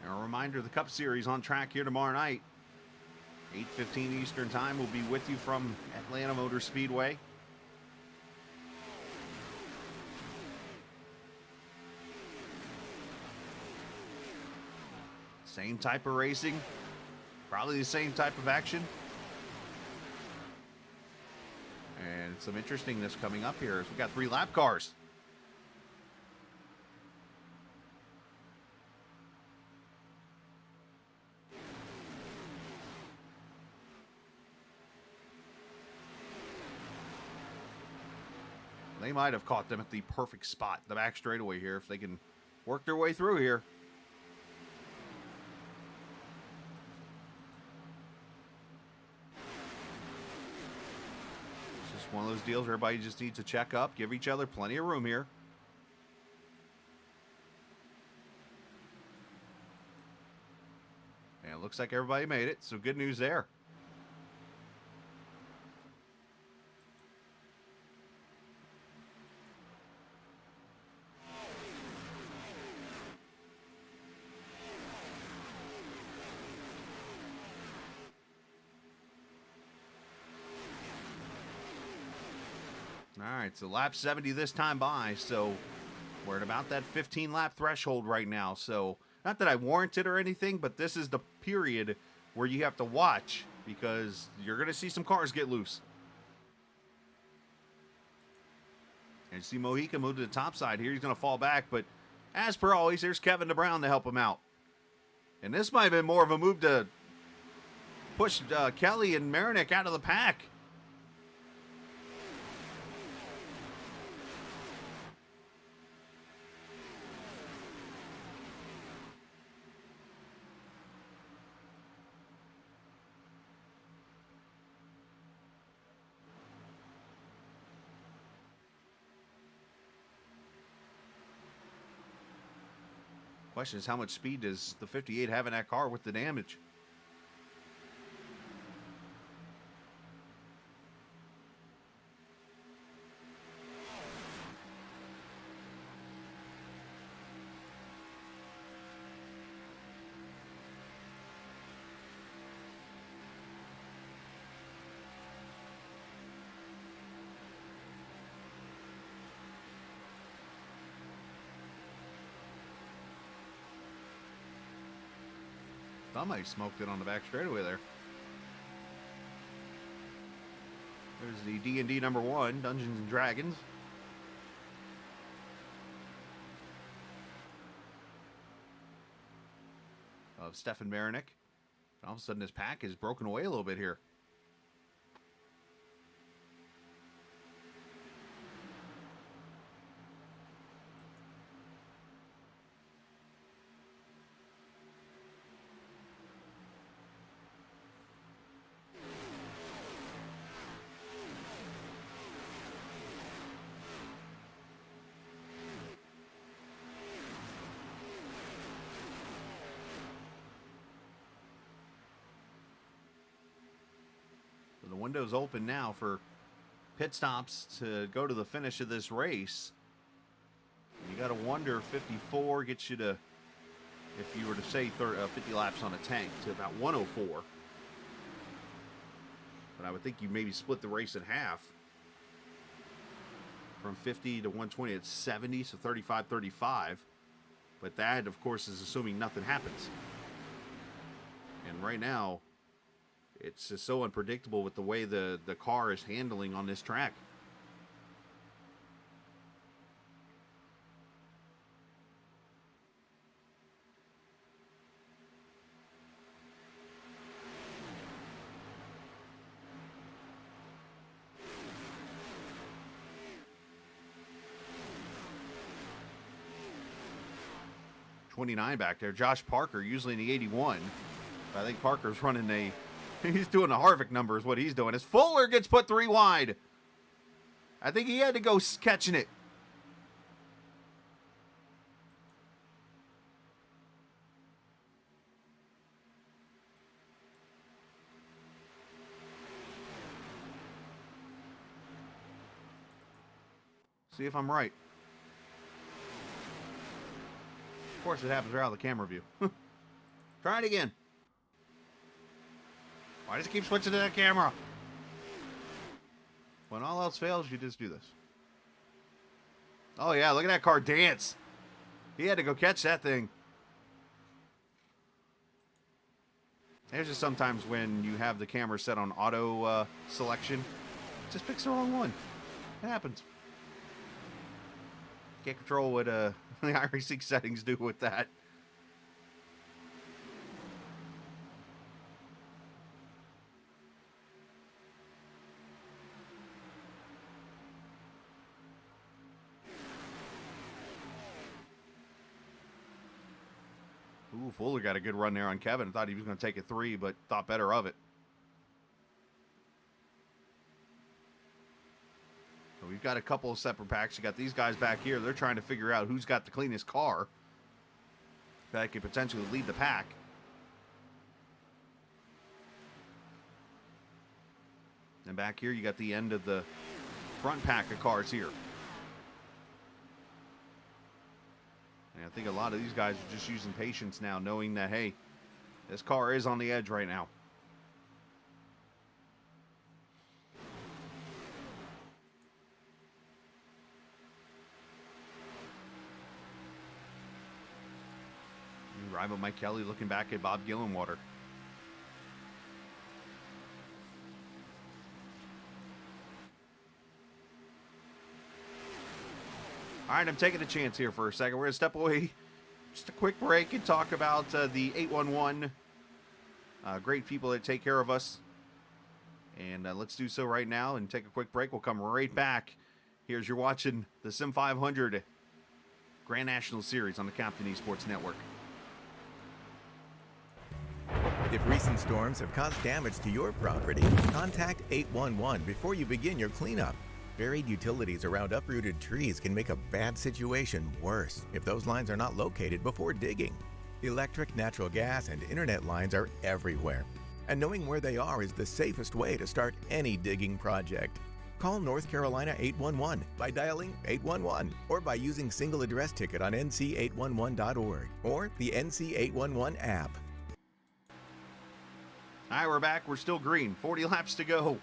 And a reminder, the Cup Series on track here tomorrow night. 8:15 Eastern Time. We'll be with you from Atlanta Motor Speedway. Same type of racing. Probably the same type of action. And some interestingness coming up here as we got 3 lap cars. They might have caught them at the perfect spot, the back straightaway here, if they can work their way through here. It's just one of those deals where everybody just needs to check up, give each other plenty of room here. And it looks like everybody made it, so good news there. All right, so lap 70 this time by, so we're at about that 15-lap threshold right now. So not that I warrant it or anything, but this is the period where you have to watch because you're going to see some cars get loose. And you see Mojica move to the top side here. He's going to fall back, but as per always, there's Kevin DeBrown to help him out. And this might have been more of a move to push Kelly and Marinik out of the pack. Question is, how much speed does the 58 have in that car with the damage? Somebody smoked it on the back straightaway there. There's the D&D number 1, Dungeons and Dragons. Of Stefan Marinik. All of a sudden his pack is broken away a little bit here. The window's open now for pit stops to go to the finish of this race. You got to wonder, 54 gets you to, if you were to say 50 laps on a tank, to about 104. But I would think you maybe split the race in half. From 50 to 120, it's 70, so 35, 35. But that, of course, is assuming nothing happens. And right now, it's just so unpredictable with the way the car is handling on this track. .29 back there. Josh Parker, usually in the 81. I think Parker's running a... He's doing a Harvick number is what he's doing. As Fuller gets put 3 wide. I think he had to go catching it. See if I'm right. Of course, it happens right out of the camera view. Try it again. Why does it keep switching to that camera? When all else fails, you just do this. Oh, yeah, look at that car dance. He had to go catch that thing. There's just sometimes when you have the camera set on auto selection, it just picks the wrong one. It happens. Can't control what the iRacing settings do with that. Ooh, Fuller got a good run there on Kevin. I thought he was going to take a 3, but thought better of it. So we've got a couple of separate packs. You got these guys back here. They're trying to figure out who's got the cleanest car that could potentially lead the pack. And back here, you got the end of the front pack of cars here. And I think a lot of these guys are just using patience now, knowing that, hey, this car is on the edge right now. Rival Mike Kelly looking back at Bob Gillenwater. All right, I'm taking a chance here for a second. We're going to step away, just a quick break, and talk about the 811. Great people that take care of us. And let's do so right now and take a quick break. We'll come right back. Here's you're watching the Sim500 Grand National Series on the Captain Esports Network. If recent storms have caused damage to your property, contact 811 before you begin your cleanup. Buried utilities around uprooted trees can make a bad situation worse if those lines are not located before digging. Electric, natural gas, and internet lines are everywhere, and knowing where they are is the safest way to start any digging project. Call North Carolina 811 by dialing 811 or by using single address ticket on nc811.org or the NC811 app. All right, we're back. We're still green. 40 laps to go.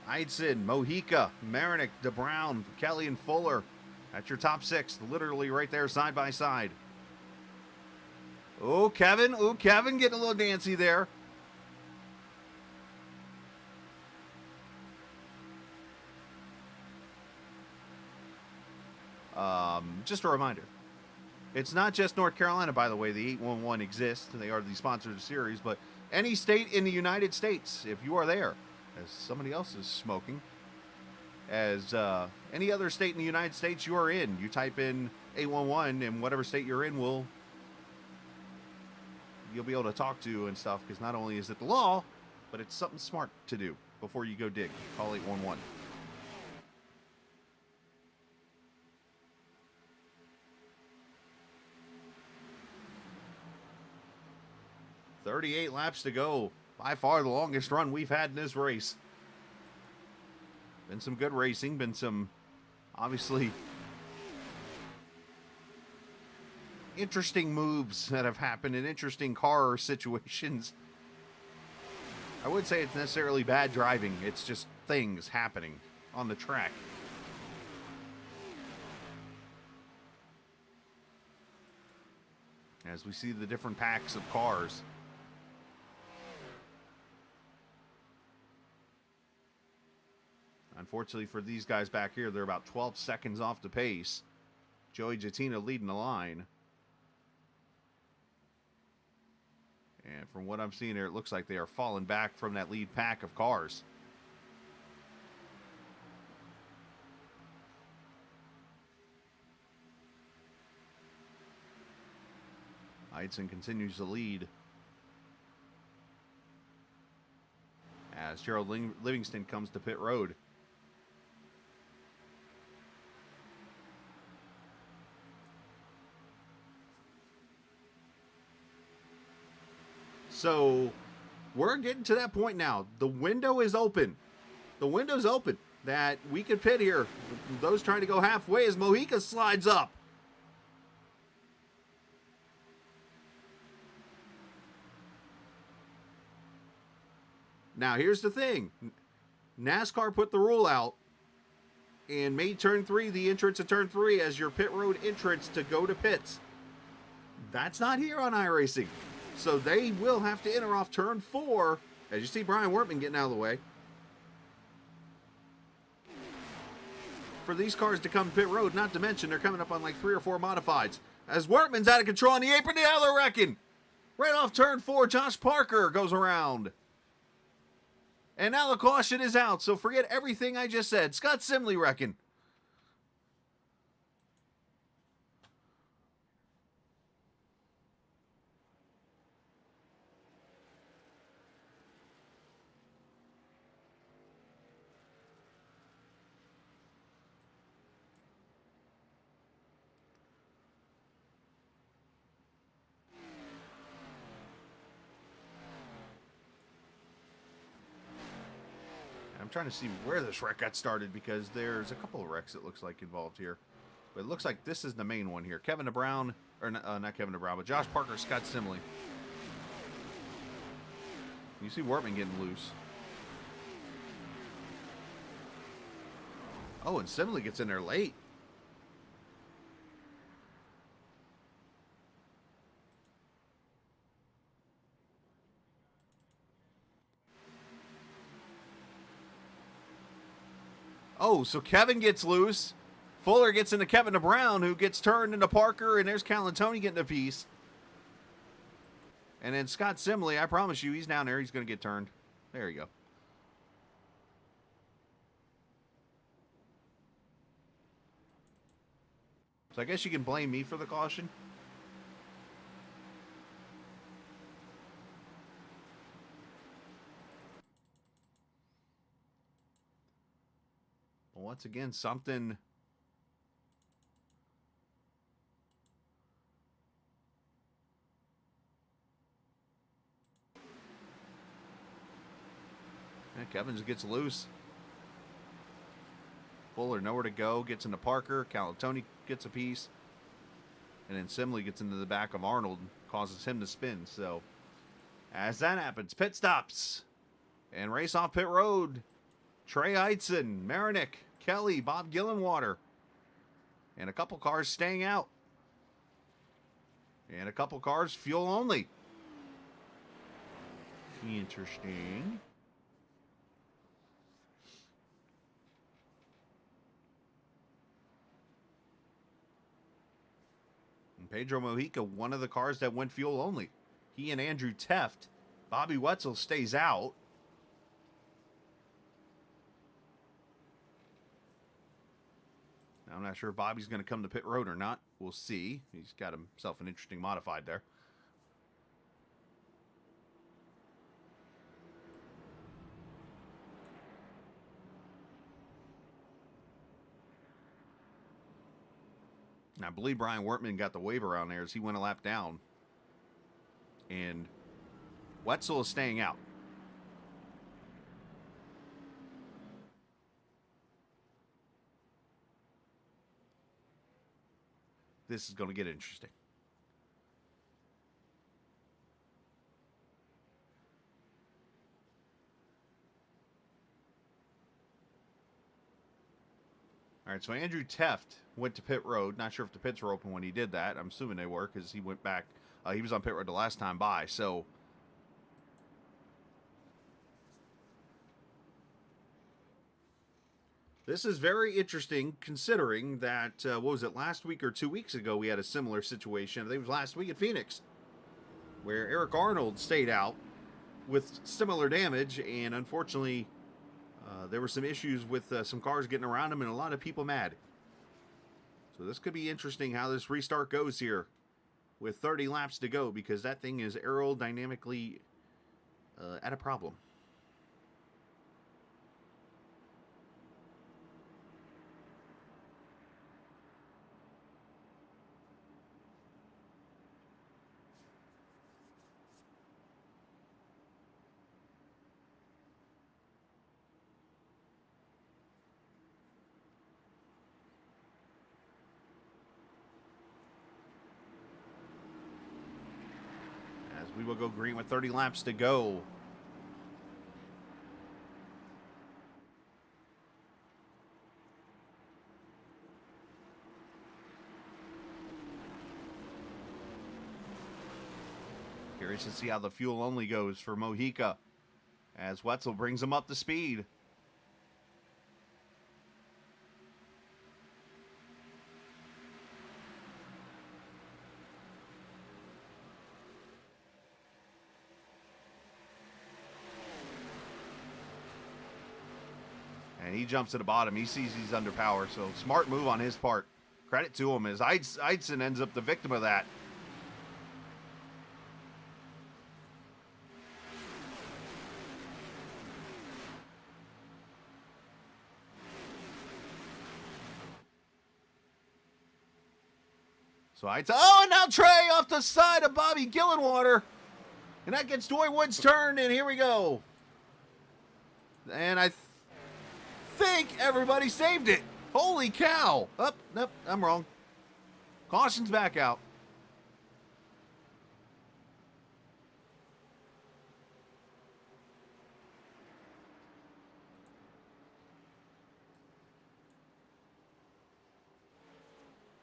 Eidson, Mojica, Marinick, DeBrown, Kelly, and Fuller. That's your top 6, literally right there side by side. Oh, Kevin. Oh, Kevin getting a little dancy there. Just a reminder. It's not just North Carolina, by the way. The 811 exists. They are the sponsor of the series, but any state in the United States, if you are there, as somebody else is smoking, as any other state in the United States you are in, you type in 811 and whatever state you're in you'll be able to talk to and stuff, because not only is it the law, but it's something smart to do before you go dig. Call 811. "38 laps to go. By far the longest run we've had in this race. Been some good racing. Been some, obviously, interesting moves that have happened in interesting car situations. I wouldn't say it's necessarily bad driving. It's just things happening on the track. As we see the different packs of cars. Unfortunately for these guys back here, they're about 12 seconds off the pace. Joey Jattina leading the line. And from what I'm seeing here, it looks like they are falling back from that lead pack of cars. Eidson continues to lead as Gerald Livingston comes to pit road. So we're getting to that point now. The window is open. The window's open that we could pit here. Those trying to go halfway as Mojica slides up. Now, here's the thing. NASCAR put the rule out and made turn 3 the entrance to turn 3 as your pit road entrance to go to pits. That's not here on iRacing. So they will have to enter off turn 4. As you see Brian Wortman getting out of the way. For these cars to come to pit road, not to mention they're coming up on like 3 or 4 modifieds. As Wortman's out of control on the apron, now they're wrecking. Right off turn 4, Josh Parker goes around. And now the caution is out, so forget everything I just said. Scott Simley wrecking. I'm trying to see where this wreck got started because there's a couple of wrecks it looks like involved here. But it looks like this is the main one here. Kevin DeBrown, or not Kevin DeBrown, but Josh Parker, Scott Simley. You see Wortman getting loose. Oh, and Simley gets in there late. Oh, so Kevin gets loose. Fuller gets into Kevin DeBrown, who gets turned into Parker, and there's Calantoni getting a piece. And then Scott Simley, I promise you, he's down there. He's going to get turned. There you go. So I guess you can blame me for the caution. Well, once again, something... Kevin gets loose. Fuller nowhere to go. Gets into Parker. Calantoni gets a piece. And then Simley gets into the back of Arnold and causes him to spin. So, as that happens, pit stops. And race off pit road. Trey Eitzen, Marinick, Kelly, Bob Gillenwater. And a couple cars staying out. And a couple cars fuel only. Interesting. Pedro Mojica, one of the cars that went fuel only. He and Andrew Teft. Bobby Wetzel stays out. I'm not sure if Bobby's going to come to pit road or not. We'll see. He's got himself an interesting modified there. I believe Brian Wortman got the waiver on there as he went a lap down. And Wetzel is staying out. This is going to get interesting. All right, so Andrew Teft went to pit road. Not sure if the pits were open when he did that. I'm assuming they were because he went back. He was on pit road the last time by. So this is very interesting considering that, what was it, last week or 2 weeks ago we had a similar situation. I think it was last week at Phoenix where Eric Arnold stayed out with similar damage, and unfortunately there were some issues with some cars getting around him and a lot of people mad. So this could be interesting how this restart goes here with 30 laps to go, because that thing is aerodynamically at a problem. We will go green with 30 laps to go. Curious to see how the fuel only goes for Mojica as Wetzel brings him up to speed. And he jumps to the bottom. He sees he's under power, so smart move on his part. Credit to him as Eidson ends up the victim of that. So and now Trey off the side of Bobby Gillenwater. And that gets Doy Wood's turn, and here we go. And I think everybody saved it. Holy cow. Oh, nope, I'm wrong. Caution's back out.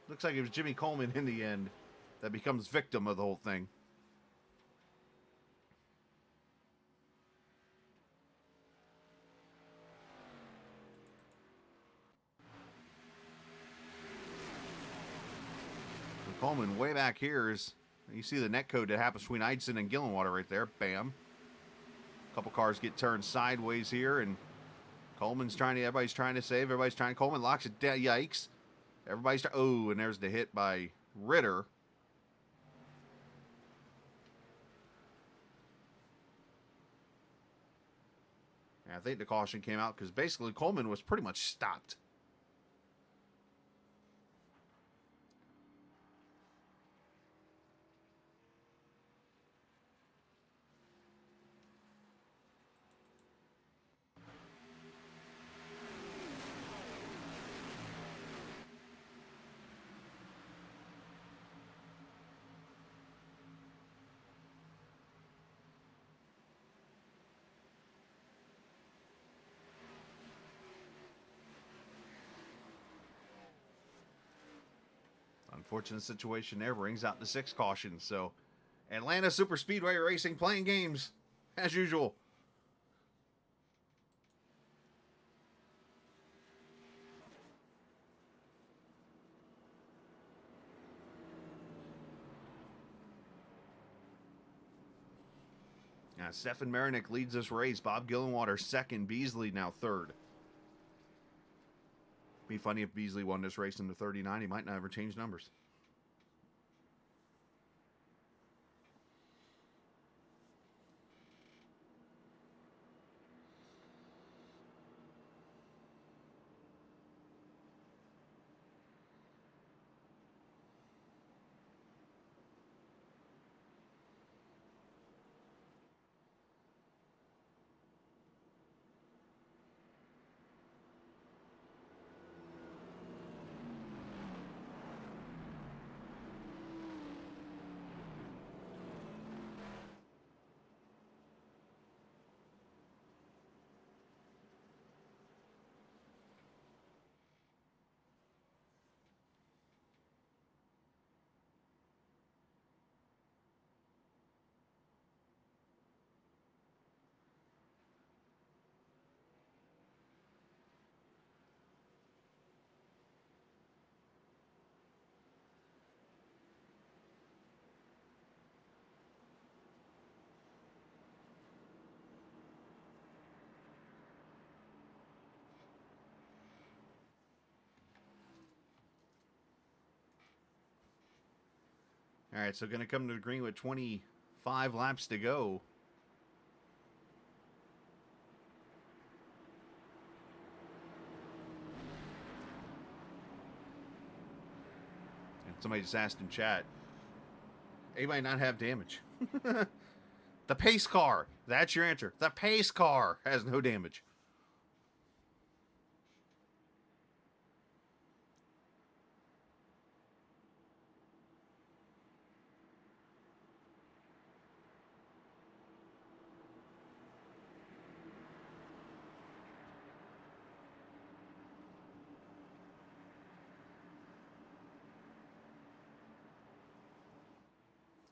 Looks like it was Jimmy Coleman in the end that becomes victim of the whole thing. Coleman way back here is, you see the net code that happens between Eidson and Gillenwater right there. Bam. A couple cars get turned sideways here, and everybody's trying to save. Coleman locks it down. Yikes. Oh, and there's the hit by Ritter. And I think the caution came out because basically Coleman was pretty much stopped. Unfortunate situation there, brings out the 6 cautions. So Atlanta Super Speedway Racing playing games as usual. Now Stefan Marinick leads this race. Bob Gillenwater second. Beasley now third. Be funny if Beasley won this race in the 39. He might not ever change numbers. All right, so going to come to the green with 25 laps to go. And somebody just asked in chat, anybody not have damage? The pace car. That's your answer. The pace car has no damage.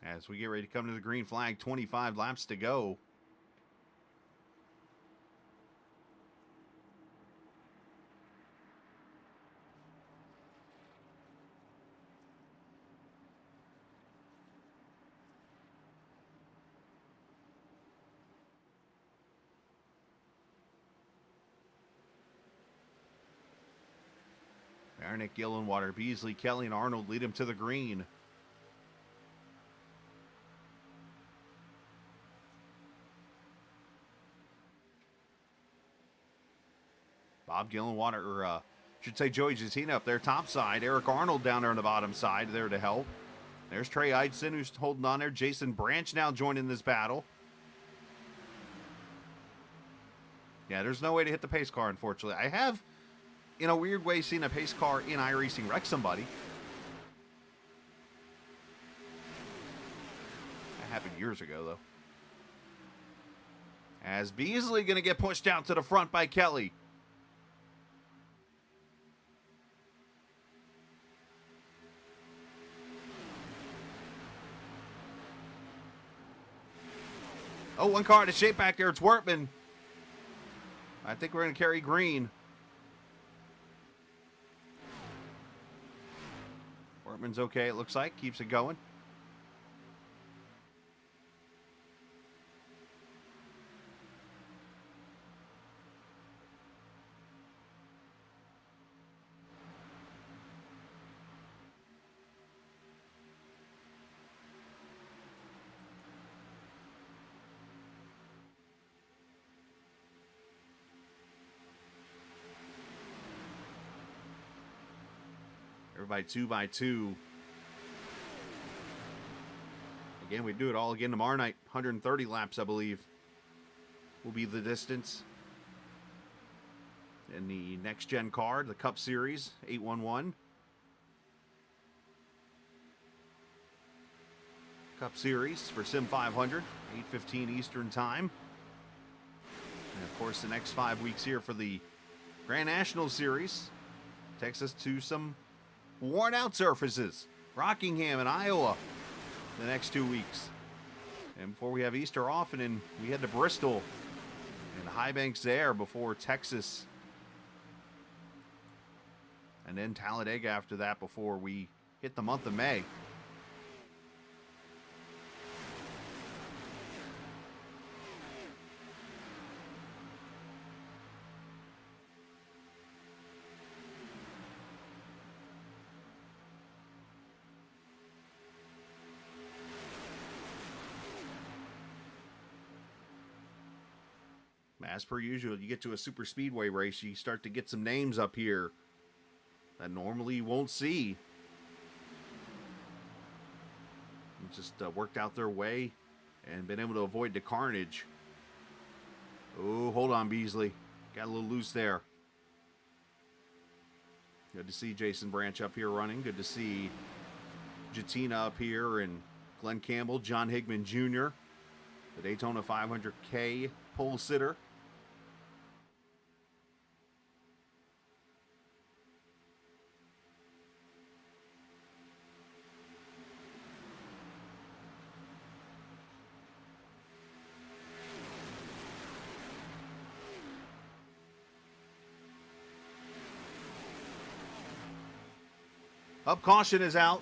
As we get ready to come to the green flag, 25 laps to go. Arnick, Gillenwater, Beasley, Kelly, and Arnold lead him to the green. Bob Gillenwater, or should say Joey Justina up there topside. Eric Arnold down there on the bottom side there to help. There's Trey Eidson who's holding on there. Jason Branch now joining this battle. Yeah, there's no way to hit the pace car, unfortunately. I have, in a weird way, seen a pace car in iRacing wreck somebody. That happened years ago, though. As Beasley going to get pushed out to the front by Kelly. Oh, one car out of shape back there. It's Wortman. I think we're going to carry green. Wortman's okay, it looks like. Keeps it going. Everybody 2 by 2. Again, we do it all again tomorrow night. 130 laps, I believe, will be the distance. In the next gen car, the Cup Series 811. Cup Series for Sim500, 8:15 Eastern Time. And of course, the next 5 weeks here for the Grand National Series takes us to some worn out surfaces. Rockingham and Iowa the next 2 weeks. And before we have Easter off, and then we head to Bristol and the High Banks there before Texas. And then Talladega after that before we hit the month of May. As per usual, you get to a super speedway race, you start to get some names up here that normally you won't see. Just worked out their way and been able to avoid the carnage. Oh, hold on, Beasley. Got a little loose there. Good to see Jason Branch up here running. Good to see Jatina up here and Glenn Campbell, John Higman Jr., the Daytona 500K pole sitter. Up caution is out.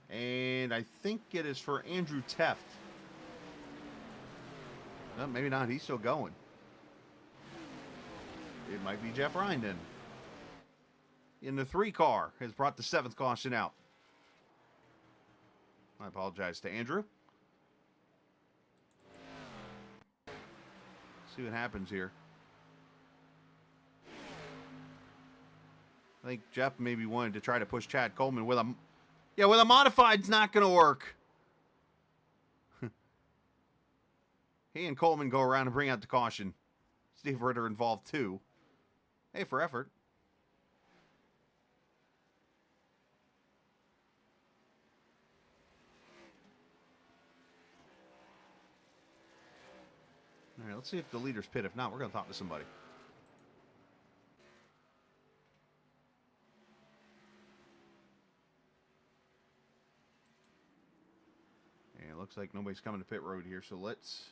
And I think it is for Andrew Teft. No, maybe not. He's still going. It might be Jeff Reinden. In the 3 car has brought the 7th caution out. I apologize to Andrew. See what happens here. I think Jeff maybe wanted to try to push Chad Coleman with a... Yeah, with a modified, it's not going to work. He and Coleman go around and bring out the caution. Steve Ritter involved too. Hey, for effort. All right, let's see if the leaders pit. If not, we're going to talk to somebody. looks like nobody's coming to pit road here, so let's...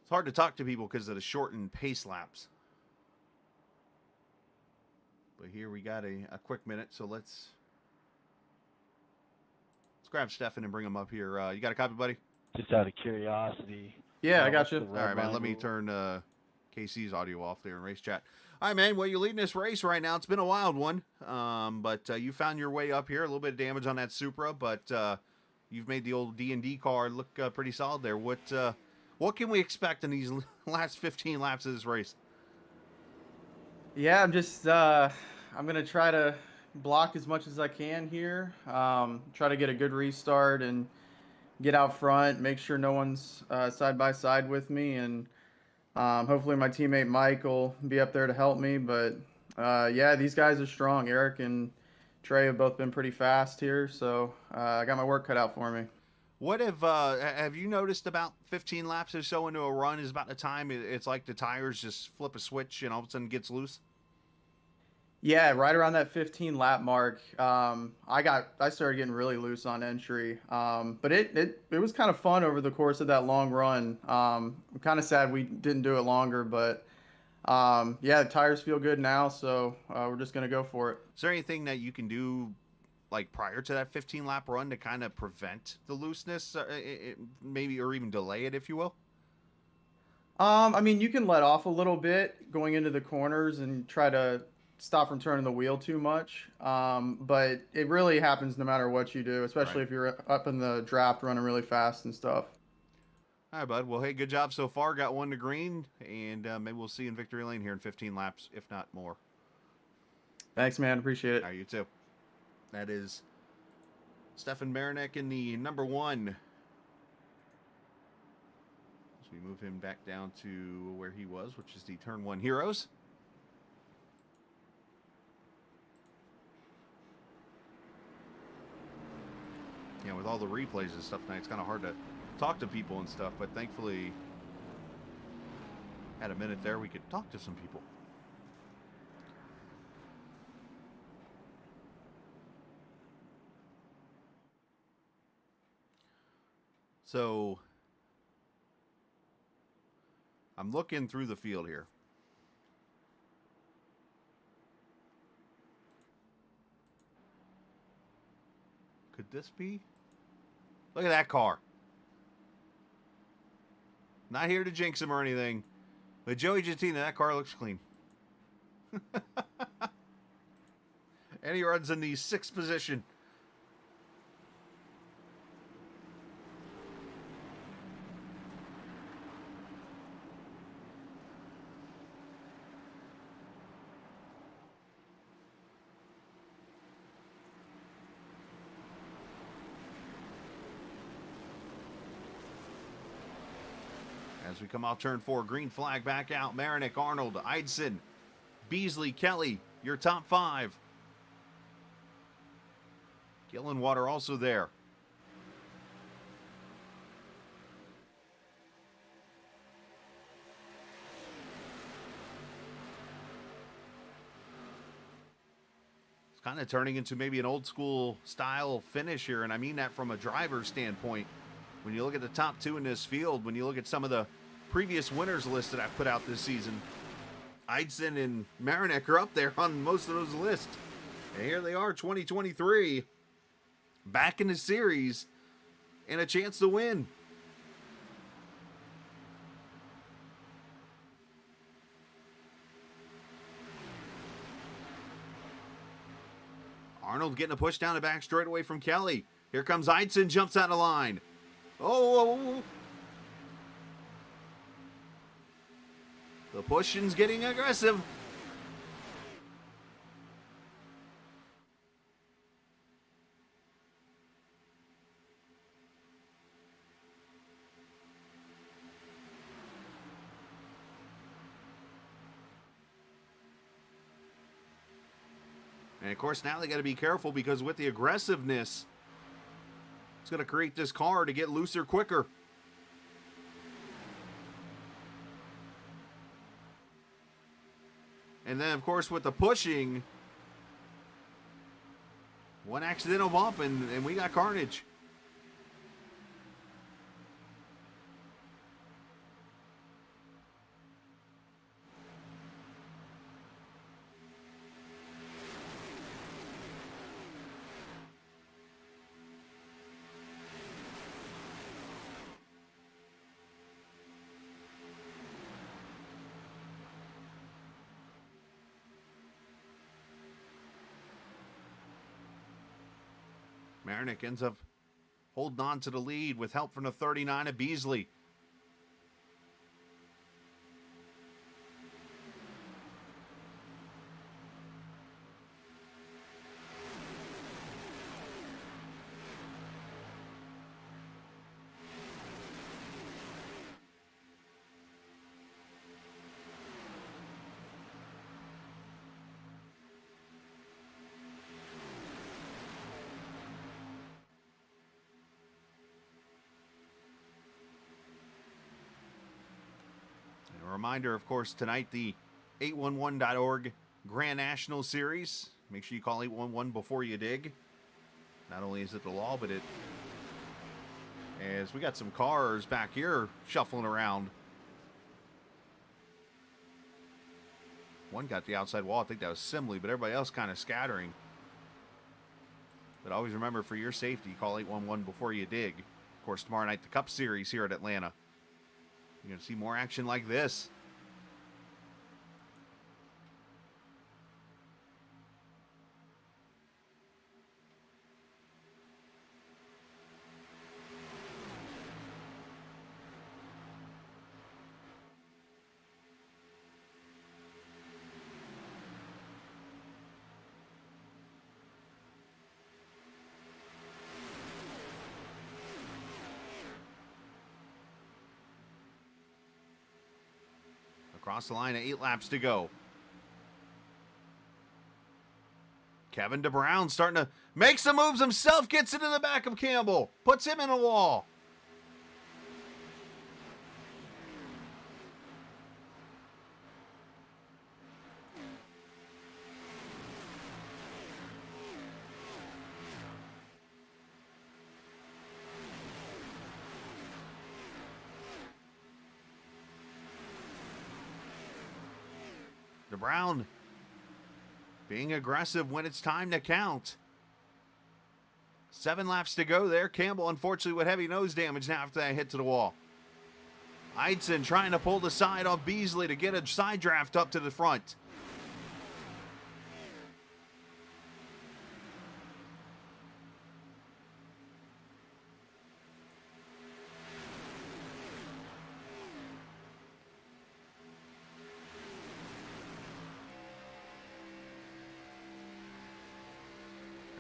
It's hard to talk to people because of the shortened pace laps. But here we got a quick minute, so let's grab Stefan and bring him up here. You got a copy, buddy? Just out of curiosity. Yeah, I got what's you. the All red right, man, line let me rule? turn KC's audio off there in race chat. All right, man, well, you're leading this race right now. It's been a wild one, but you found your way up here. A little bit of damage on that Supra, but you've made the old D&D car look pretty solid there. What can we expect in these last 15 laps of this race? Yeah, I'm just I'm gonna try to block as much as I can here. Try to get a good restart and get out front. Make sure no one's side by side with me, and hopefully my teammate Mike will be up there to help me. But yeah, these guys are strong. Eric and Trey have both been pretty fast here, so I got my work cut out for me. What have you noticed about 15 laps or so into a run is about the time it's like the tires just flip a switch and all of a sudden it gets loose? Yeah, right around that 15 lap mark, I started getting really loose on entry. But it was kind of fun over the course of that long run. I'm kind of sad we didn't do it longer, but yeah, the tires feel good now, so we're just gonna go for it. Is there anything that you can do like prior to that 15 lap run to kind of prevent the looseness, maybe, or even delay it, if you will? I mean, you can let off a little bit going into the corners and try to stop from turning the wheel too much. But it really happens no matter what you do, especially Right. if you're up in the draft running really fast and stuff. All right, bud. Well, hey, good job so far. Got one to green, and maybe we'll see you in victory lane here in 15 laps, if not more. Thanks, man. Appreciate it. All right, you too. That is Stefan Marinek in the number one. So we move him back down to where he was, which is the turn one heroes. Yeah, with all the replays and stuff tonight, it's kind of hard to talk to people and stuff, but thankfully had a minute there we could talk to some people. So I'm looking through the field here. Could this be? Look at that car. Not here to jinx him or anything, but Joey Gentina, that car looks clean. And he runs in the 6th position. As we come off turn 4, green flag back out. Marinek, Arnold, Eidson, Beasley, Kelly, your top 5. Gillenwater also there. It's kind of turning into maybe an old school style finish here, and I mean that from a driver's standpoint. When you look at the top 2 in this field, when you look at some of the previous winners list that I've put out this season, Eidson and Marinek are up there on most of those lists. And here they are, 2023, back in the series, and a chance to win. Arnold getting a push down the back straightaway from Kelly. Here comes Eidson, jumps out of line. Oh, the pushing's getting aggressive. And of course, now they got to be careful because with the aggressiveness, it's going to create this car to get looser quicker. And then, of course, with the pushing, one accidental bump and we got carnage. Marinick ends up holding on to the lead with help from the 39 of Beasley. A reminder, of course, tonight the 811.org Grand National Series. Make sure you call 811 before you dig. Not only is it the law, but as we got some cars back here shuffling around. One got the outside wall. I think that was Simley, but everybody else kind of scattering. But always remember, for your safety, call 811 before you dig. Of course, tomorrow night, the Cup Series here at Atlanta. You're going to see more action like this. Across the line, 8 laps to go. Kevin DeBrown starting to make some moves himself, gets into the back of Campbell, puts him in a wall. DeBrown being aggressive when it's time to count. 7 laps to go there. Campbell, unfortunately, with heavy nose damage now after that hit to the wall. Eidson trying to pull the side on Beasley to get a side draft up to the front.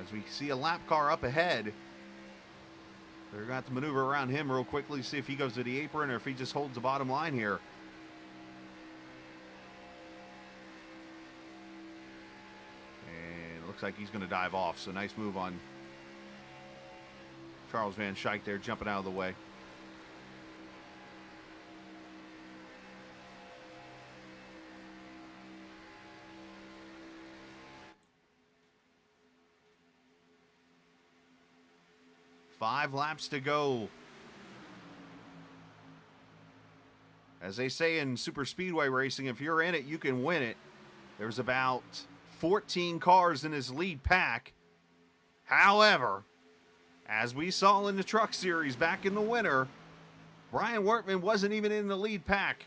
As we see a lap car up ahead, they're going to have to maneuver around him real quickly, see if he goes to the apron or if he just holds the bottom line here. And it looks like he's going to dive off, so nice move on Charles Van Schaik there, jumping out of the way. Five laps to go. As they say in super speedway racing, if you're in it, you can win it. There's about 14 cars in his lead pack. However, as we saw in the truck series back in the winter, Brian Wertman wasn't even in the lead pack,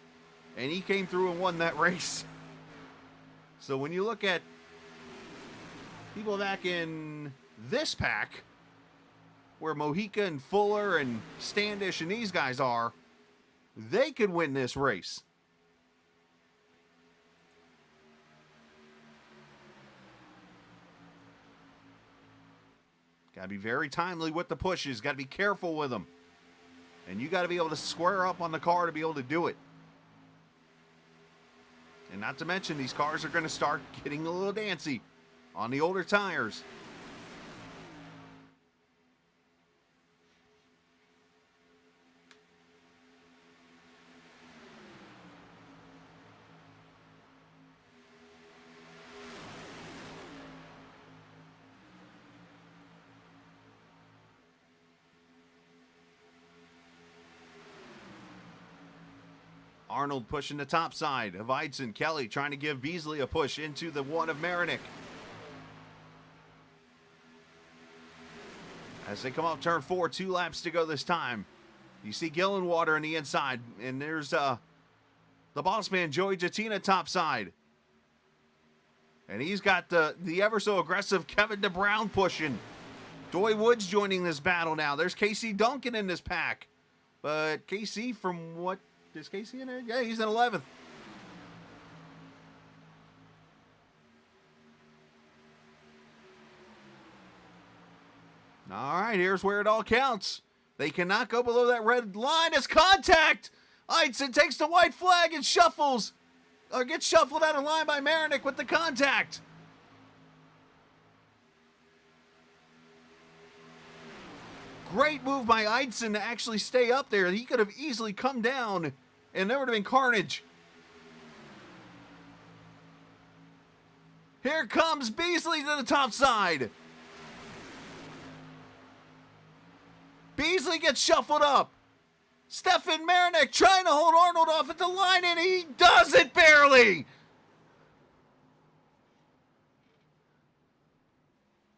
and he came through and won that race. So when you look at people back in this pack, where Mojica and Fuller and Standish and these guys are, they could win this race. Got to be very timely with the pushes. Got to be careful with them. And you got to be able to square up on the car to be able to do it. And not to mention, these cars are going to start getting a little dancy on the older tires. Arnold pushing the top side of Eidson. Kelly trying to give Beasley a push into the one of Marinick. As they come off turn 4, 2 laps to go this time. You see Gillenwater on the inside, and there's the boss man, Joey Jatina, top side. And he's got the ever so aggressive Kevin DeBrown pushing. Doy Woods joining this battle now. There's Casey Duncan in this pack. But Casey, from what is Casey in it? Yeah, he's in 11th. All right, here's where it all counts. They cannot go below that red line. It's contact. Eidson takes the white flag and shuffles. Or gets shuffled out of line by Marinick with the contact. Great move by Eidson to actually stay up there. He could have easily come down, and there would have been carnage. Here comes Beasley to the top side. Beasley gets shuffled up. Stefan Marinick trying to hold Arnold off at the line, and he does it barely.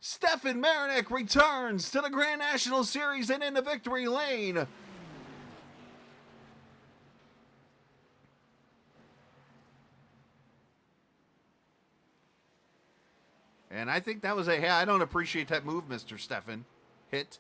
Stefan Marinick returns to the Grand National Series and into victory lane. And I think that was a, hey, I don't appreciate that move, Mr. Stefan. Hit.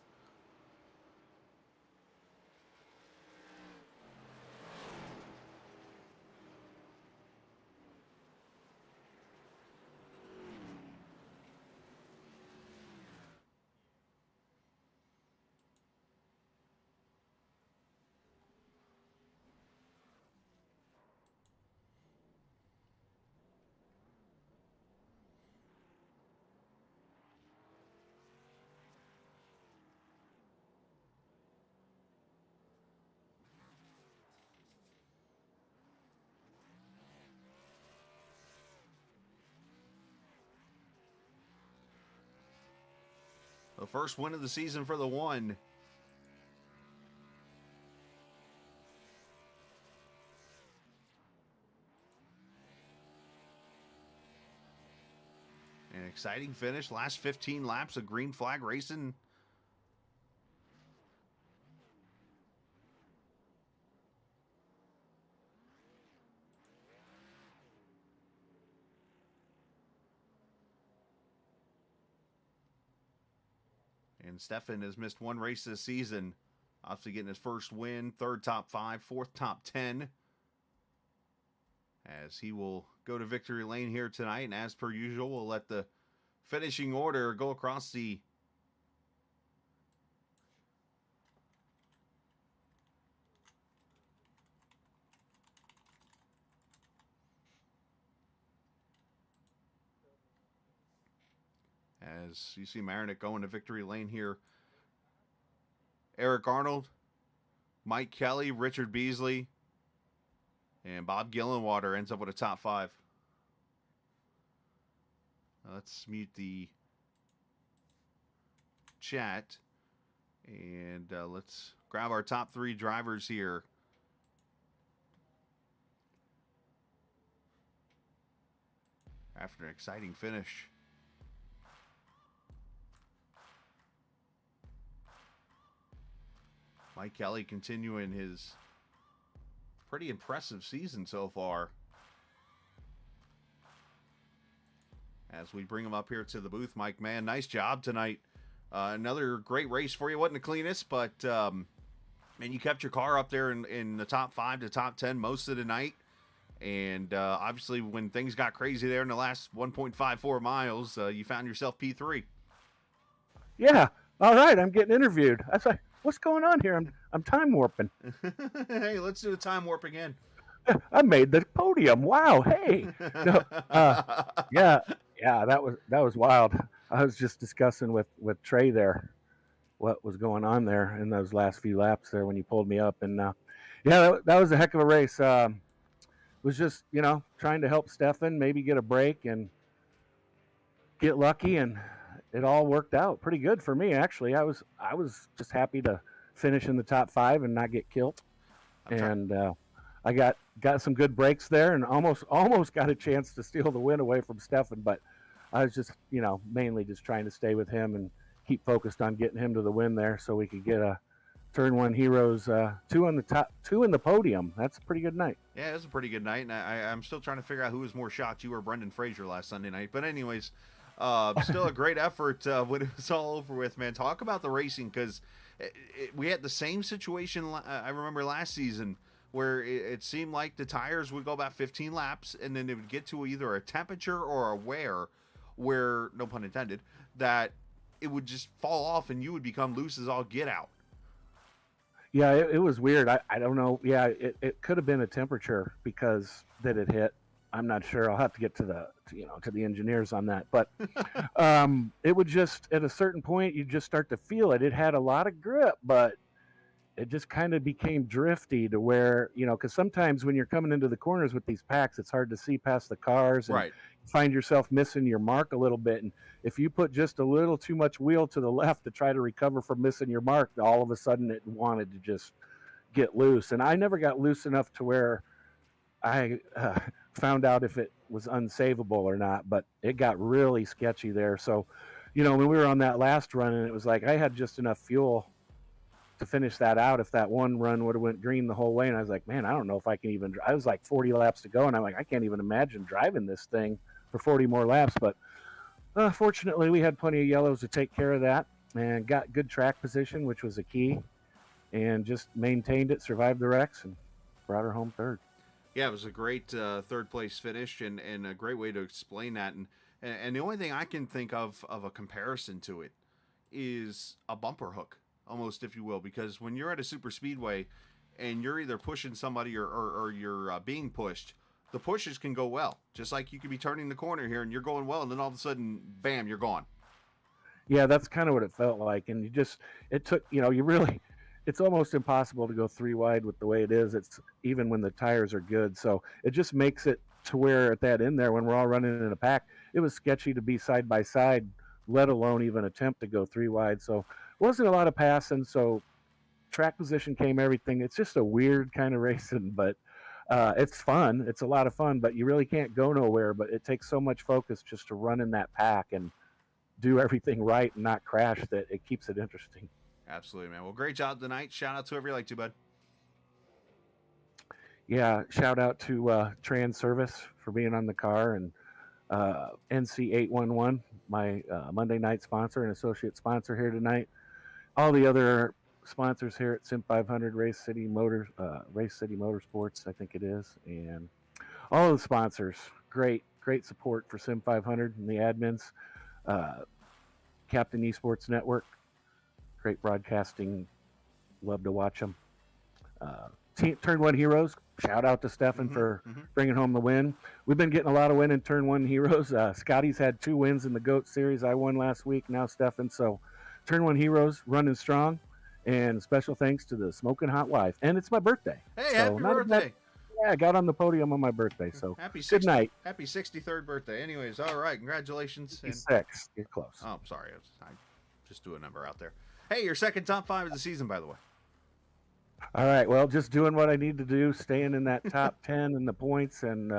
The first win of the season for the one. An exciting finish. Last 15 laps of green flag racing. And Stefan has missed one race this season. Obviously getting his first win, third top 5, fourth top 10. As he will go to victory lane here tonight. And as per usual, we'll let the finishing order go across the as you see Marinick going to victory lane here. Eric Arnold, Mike Kelly, Richard Beasley, and Bob Gillenwater ends up with a top 5. Let's mute the chat and let's grab our top 3 drivers here. After an exciting finish. Mike Kelly continuing his pretty impressive season so far. As we bring him up here to the booth, Mike, man, nice job tonight. Another great race for you. Wasn't the cleanest, but man, you kept your car up there in the top 5 to top 10 most of the night. And obviously, when things got crazy there in the last 1.54 miles, you found yourself P3. Yeah. All right. I'm getting interviewed. I was like, what's going on here? I'm time warping. Hey, let's do the time warp again. I made the podium. Wow. Hey. No, yeah. That was wild. I was just discussing with Trey there what was going on there in those last few laps there when you pulled me up, and yeah, that was a heck of a race. Was just trying to help Stefan maybe get a break and get lucky, and it all worked out pretty good for me, actually. I was just happy to finish in the top 5 and not get killed. And I got some good breaks there and almost got a chance to steal the win away from Stefan, but I was just, mainly just trying to stay with him and keep focused on getting him to the win there so we could get a Turn 1 Heroes 2 on the top, 2 in the podium. That's a pretty good night. Yeah, it was a pretty good night, and I'm still trying to figure out who was more shocked, you or Brendan Fraser last Sunday night. But anyways, Still a great effort when it was all over with, man. Talk about the racing, because we had the same situation, I remember last season, where it seemed like the tires would go about 15 laps, and then it would get to either a temperature or a wear where, no pun intended, that it would just fall off and you would become loose as all get out. Yeah, it was weird. I don't know. Yeah, it could have been a temperature because that it hit. I'm not sure. I'll have to get to the engineers on that. But it would just, at a certain point, you just start to feel it. It had a lot of grip, but it just kind of became drifty to where, because sometimes when you're coming into the corners with these packs, it's hard to see past the cars, and right. find yourself missing your mark a little bit. And if you put just a little too much wheel to the left to try to recover from missing your mark, all of a sudden it wanted to just get loose. And I never got loose enough to where I found out if it was unsavable or not, but it got really sketchy there. So, when we were on that last run, and it was like I had just enough fuel to finish that out if that one run would have went green the whole way. And I was like, man, I don't know if I can even, I was like 40 laps to go, and I'm like, I can't even imagine driving this thing for 40 more laps. But fortunately, we had plenty of yellows to take care of that, and got good track position, which was a key, and just maintained it, survived the wrecks, and brought her home third. Yeah, it was a great third place finish, and a great way to explain that. And the only thing I can think of a comparison to it is a bumper hook, almost, if you will, because when you're at a super speedway and you're either pushing somebody or you're being pushed, the pushes can go well. Just like you could be turning the corner here and you're going well, and then all of a sudden, bam, you're gone. Yeah, that's kind of what it felt like. And it took, it's almost impossible to go 3 wide with the way it is. It's even when the tires are good. So it just makes it to where at that end there, when we're all running in a pack, it was sketchy to be side by side, let alone even attempt to go 3 wide. So wasn't a lot of passing. So track position came everything. It's just a weird kind of racing, but it's fun. It's a lot of fun, but you really can't go nowhere. But it takes so much focus just to run in that pack and do everything right and not crash that it keeps it interesting. Absolutely, man. Well, great job tonight. Shout out to whoever you like to, bud. Yeah, shout out to Trans Service for being on the car, and NC811, my Monday night sponsor and associate sponsor here tonight. All the other sponsors here at Sim500 Race City Motorsports, I think it is, and all the sponsors. Great support for Sim500 and the admins. Captain Esports Network, great broadcasting. Love to watch them. Turn 1 Heroes, shout out to Stefan for bringing home the win. We've been getting a lot of win in Turn 1 Heroes. Scotty's had 2 wins in the GOAT Series. I won last week, now Stefan. So Turn 1 Heroes running strong, and special thanks to the smoking hot wife. And it's my birthday. Hey, so happy birthday. Yeah, I got on the podium on my birthday, so good night. Happy 63rd birthday. Anyways, all right, congratulations. 56, you're close. Oh, I'm sorry. I just do a number out there. Hey, your second top 5 of the season, by the way. All right, well, just doing what I need to do, staying in that top 10 in the points, and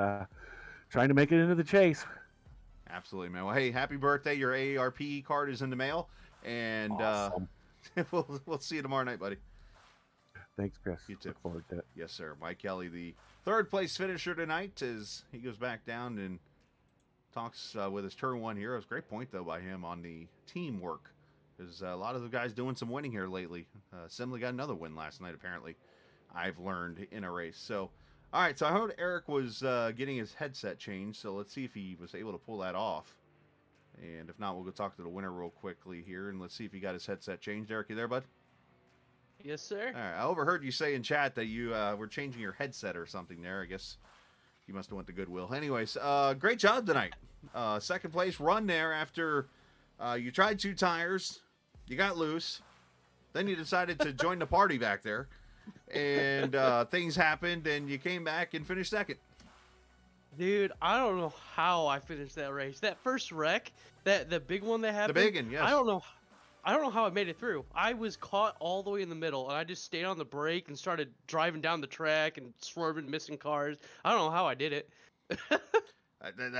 trying to make it into the chase. Absolutely, man. Well, hey, happy birthday. Your AARP card is in the mail, and awesome. we'll see you tomorrow night, buddy. Thanks, Chris. You too. Look forward to it. Yes, sir. Mike Kelly, the third place finisher tonight, as he goes back down and talks with his Turn 1 Heroes. Great point, though, by him on the teamwork. There's a lot of the guys doing some winning here lately. Simley got another win last night, apparently. I've learned in a race. So, all right. So I heard Eric was getting his headset changed. So let's see if he was able to pull that off. And if not, we'll go talk to the winner real quickly here, and let's see if he got his headset changed. Eric, you there, bud? Yes, sir. All right. I overheard you say in chat that you were changing your headset or something there. I guess you must have went to Goodwill. Anyways, great job tonight. Second place run there after you tried 2 tires. You got loose. Then you decided to join the party back there. And things happened, and you came back and finished second. Dude, I don't know how I finished that race. That first wreck, the big one that happened. The big one, yes. I don't know how I made it through. I was caught all the way in the middle, and I just stayed on the brake and started driving down the track and swerving, missing cars. I don't know how I did it.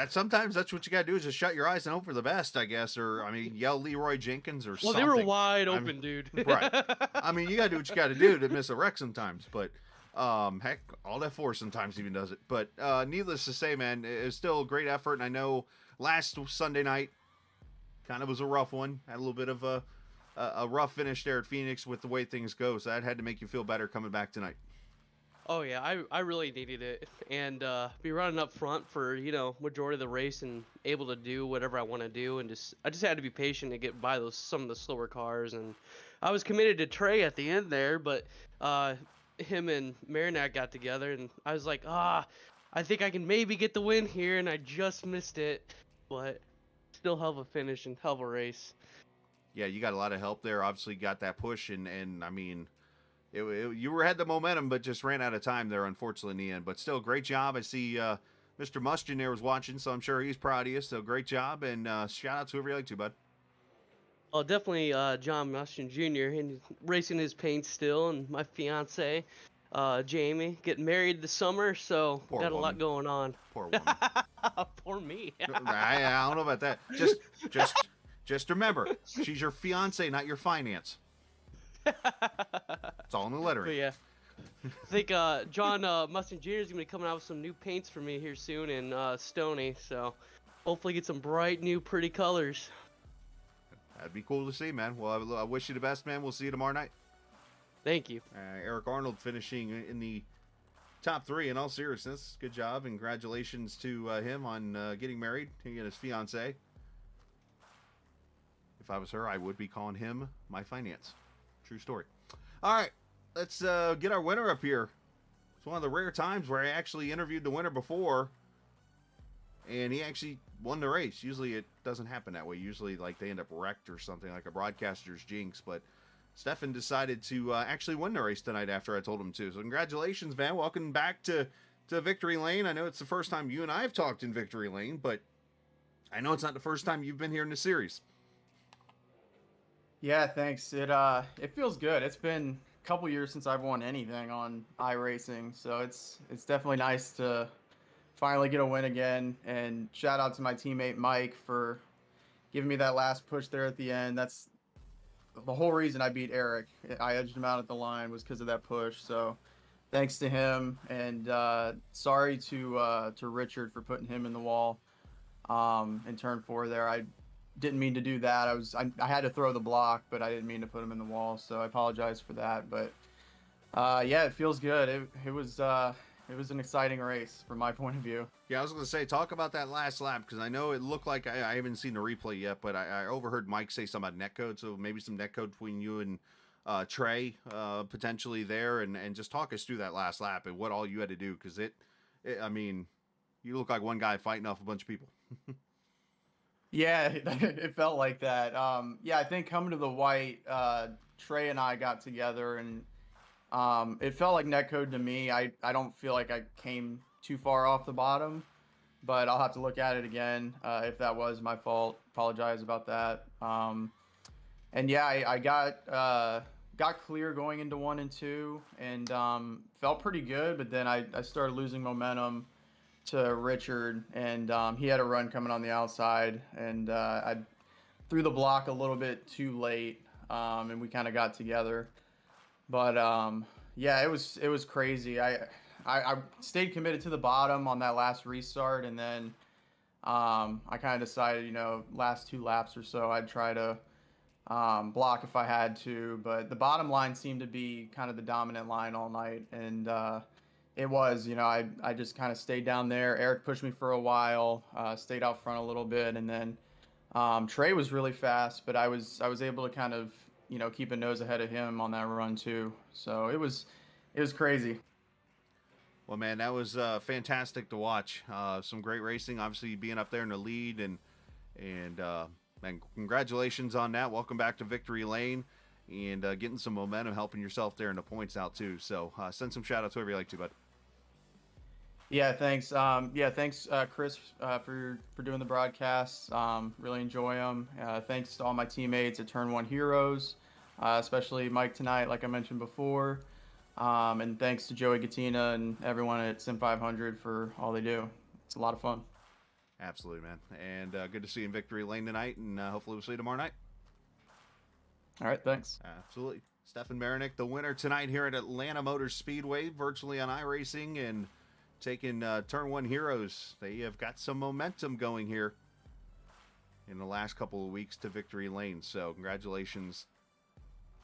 Sometimes that's what you got to do, is just shut your eyes and hope for the best, I guess. Or, I mean, yell Leroy Jenkins or something. Well, they were wide open, dude. Right. I mean, you got to do what you got to do to miss a wreck sometimes. But, heck, all that force sometimes even does it. But needless to say, man, it was still a great effort. And I know last Sunday night, kind of was a rough one. Had a little bit of a rough finish there at Phoenix with the way things go. So that had to make you feel better coming back tonight. Oh yeah, I really needed it, and be running up front for majority of the race and able to do whatever I want to do, and I just had to be patient to get by some of the slower cars, and I was committed to Trey at the end there, but him and Marinac got together, and I was like, I think I can maybe get the win here, and I just missed it, but still hell of a finish and hell of a race. Yeah, you got a lot of help there. Obviously, got that push, and I mean. You had the momentum, but just ran out of time there, unfortunately, in the end. But still, great job. I see Mr. Mustian there was watching, so I'm sure he's proud of you. So great job, and shout out to whoever you like to, bud. Oh, definitely John Mustian Jr. and racing his paint still, and my fiance, Jamie, getting married this summer, so Poor got woman. a lot going on. Poor woman. Poor me. I don't know about that. Just remember, she's your fiance, not your finance. It's all in the lettering. But yeah, I think John Mustang Jr. is gonna be coming out with some new paints for me here soon in Stony, so hopefully get some bright new pretty colors. That'd be cool to see, man. Well, I wish you the best, man. We'll see you tomorrow night. Thank you. Eric Arnold finishing in the top 3 in all seriousness. Good job. Congratulations to him on getting married. He and his fiance. If I was her, I would be calling him my finance. True story. All right, let's get our winner up here. It's one of the rare times where I actually interviewed the winner before, and he actually won the race. Usually it doesn't happen that way. Usually, like, they end up wrecked or something, like a broadcaster's jinx. But Stefan decided to actually win the race tonight after I told him to. So congratulations, man. Welcome back to Victory Lane. I know it's the first time you and I have talked in Victory Lane, but I know it's not the first time you've been here in the series. Yeah, thanks. It feels good. It's been a couple years since I've won anything on iRacing, so it's definitely nice to finally get a win again. And shout out to my teammate Mike for giving me that last push there at the end. That's the whole reason I beat Eric. I edged him out at the line was because of that push. So thanks to him, and sorry to Richard for putting him in the wall in turn 4 there. I didn't mean to do that. I had to throw the block, but I didn't mean to put him in the wall, so I apologize for that. But yeah, it feels good. It was an exciting race from my point of view. Yeah, I was going to say, talk about that last lap, because I know it looked like I haven't seen the replay yet, but I overheard Mike say something about netcode, so maybe some netcode between you and Trey potentially there, and just talk us through that last lap and what all you had to do, because I mean, you look like one guy fighting off a bunch of people. Yeah, it felt like that. Yeah, I think coming to the white, Trey and I got together, and it felt like netcode to me. I don't feel like I came too far off the bottom, but I'll have to look at it again if that was my fault. Apologize about that. And yeah, I got clear going into 1 and 2, and felt pretty good, but then I started losing momentum to Richard, and he had a run coming on the outside, and I threw the block a little bit too late, and we kind of got together. But yeah, it was crazy. I stayed committed to the bottom on that last restart, and then I kind of decided, last 2 laps or so, I'd try to block if I had to. But the bottom line seemed to be kind of the dominant line all night, and it was, I just kind of stayed down there. Eric pushed me for a while, stayed out front a little bit, and then Trey was really fast, but I was able to kind of, keep a nose ahead of him on that run too. So it was crazy. Well, man, that was fantastic to watch. Some great racing, obviously being up there in the lead, and congratulations on that. Welcome back to Victory Lane, and getting some momentum, helping yourself there in the points out too. So send some shout outs whoever you like to, bud. Yeah, thanks. Thanks, Chris, for doing the broadcasts. Really enjoy them. Thanks to all my teammates at Turn 1 Heroes, especially Mike tonight, like I mentioned before. And thanks to Joey Gattina and everyone at Sim500 for all they do. It's a lot of fun. Absolutely, man. And good to see you in Victory Lane tonight, and hopefully we'll see you tomorrow night. All right, thanks. Absolutely. Stefan Marinick, the winner tonight here at Atlanta Motor Speedway, virtually on iRacing, and taking Turn 1 Heroes. They have got some momentum going here. in the last couple of weeks to victory lane. So congratulations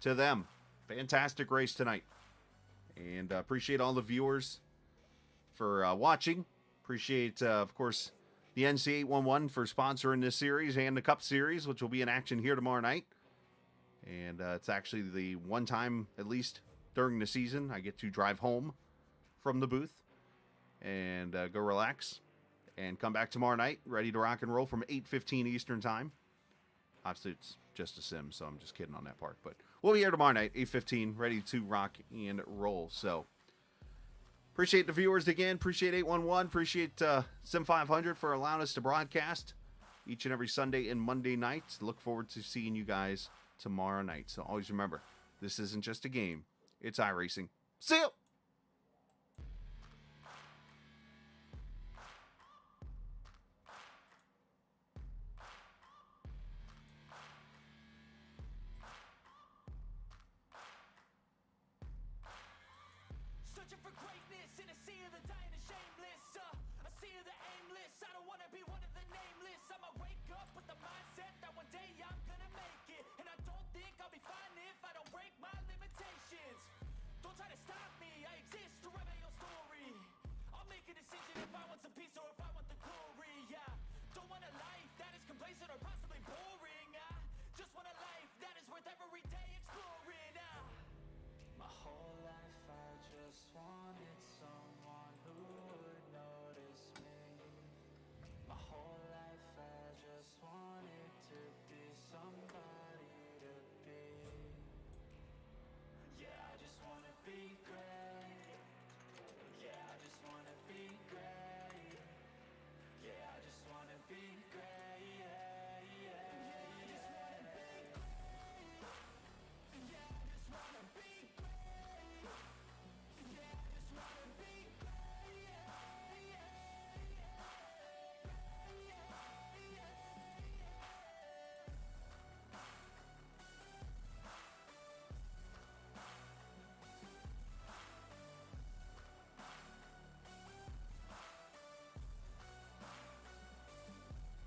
to them. Fantastic race tonight. And appreciate all the viewers for watching. Appreciate, of course, the NC811 for sponsoring this series and the Cup Series, which will be in action here tomorrow night. And it's actually the one time, at least during the season, I get to drive home from the booth and go relax and come back tomorrow night ready to rock and roll from 8:15 Eastern time. Obviously, it's just a sim, so I'm just kidding on that part. But we'll be here tomorrow night, 8:15, ready to rock and roll. So appreciate the viewers again. Appreciate 811. Appreciate Sim500 for allowing us to broadcast each and every Sunday and Monday night. Look forward to seeing you guys tomorrow night. So always remember, this isn't just a game. It's iRacing. See you!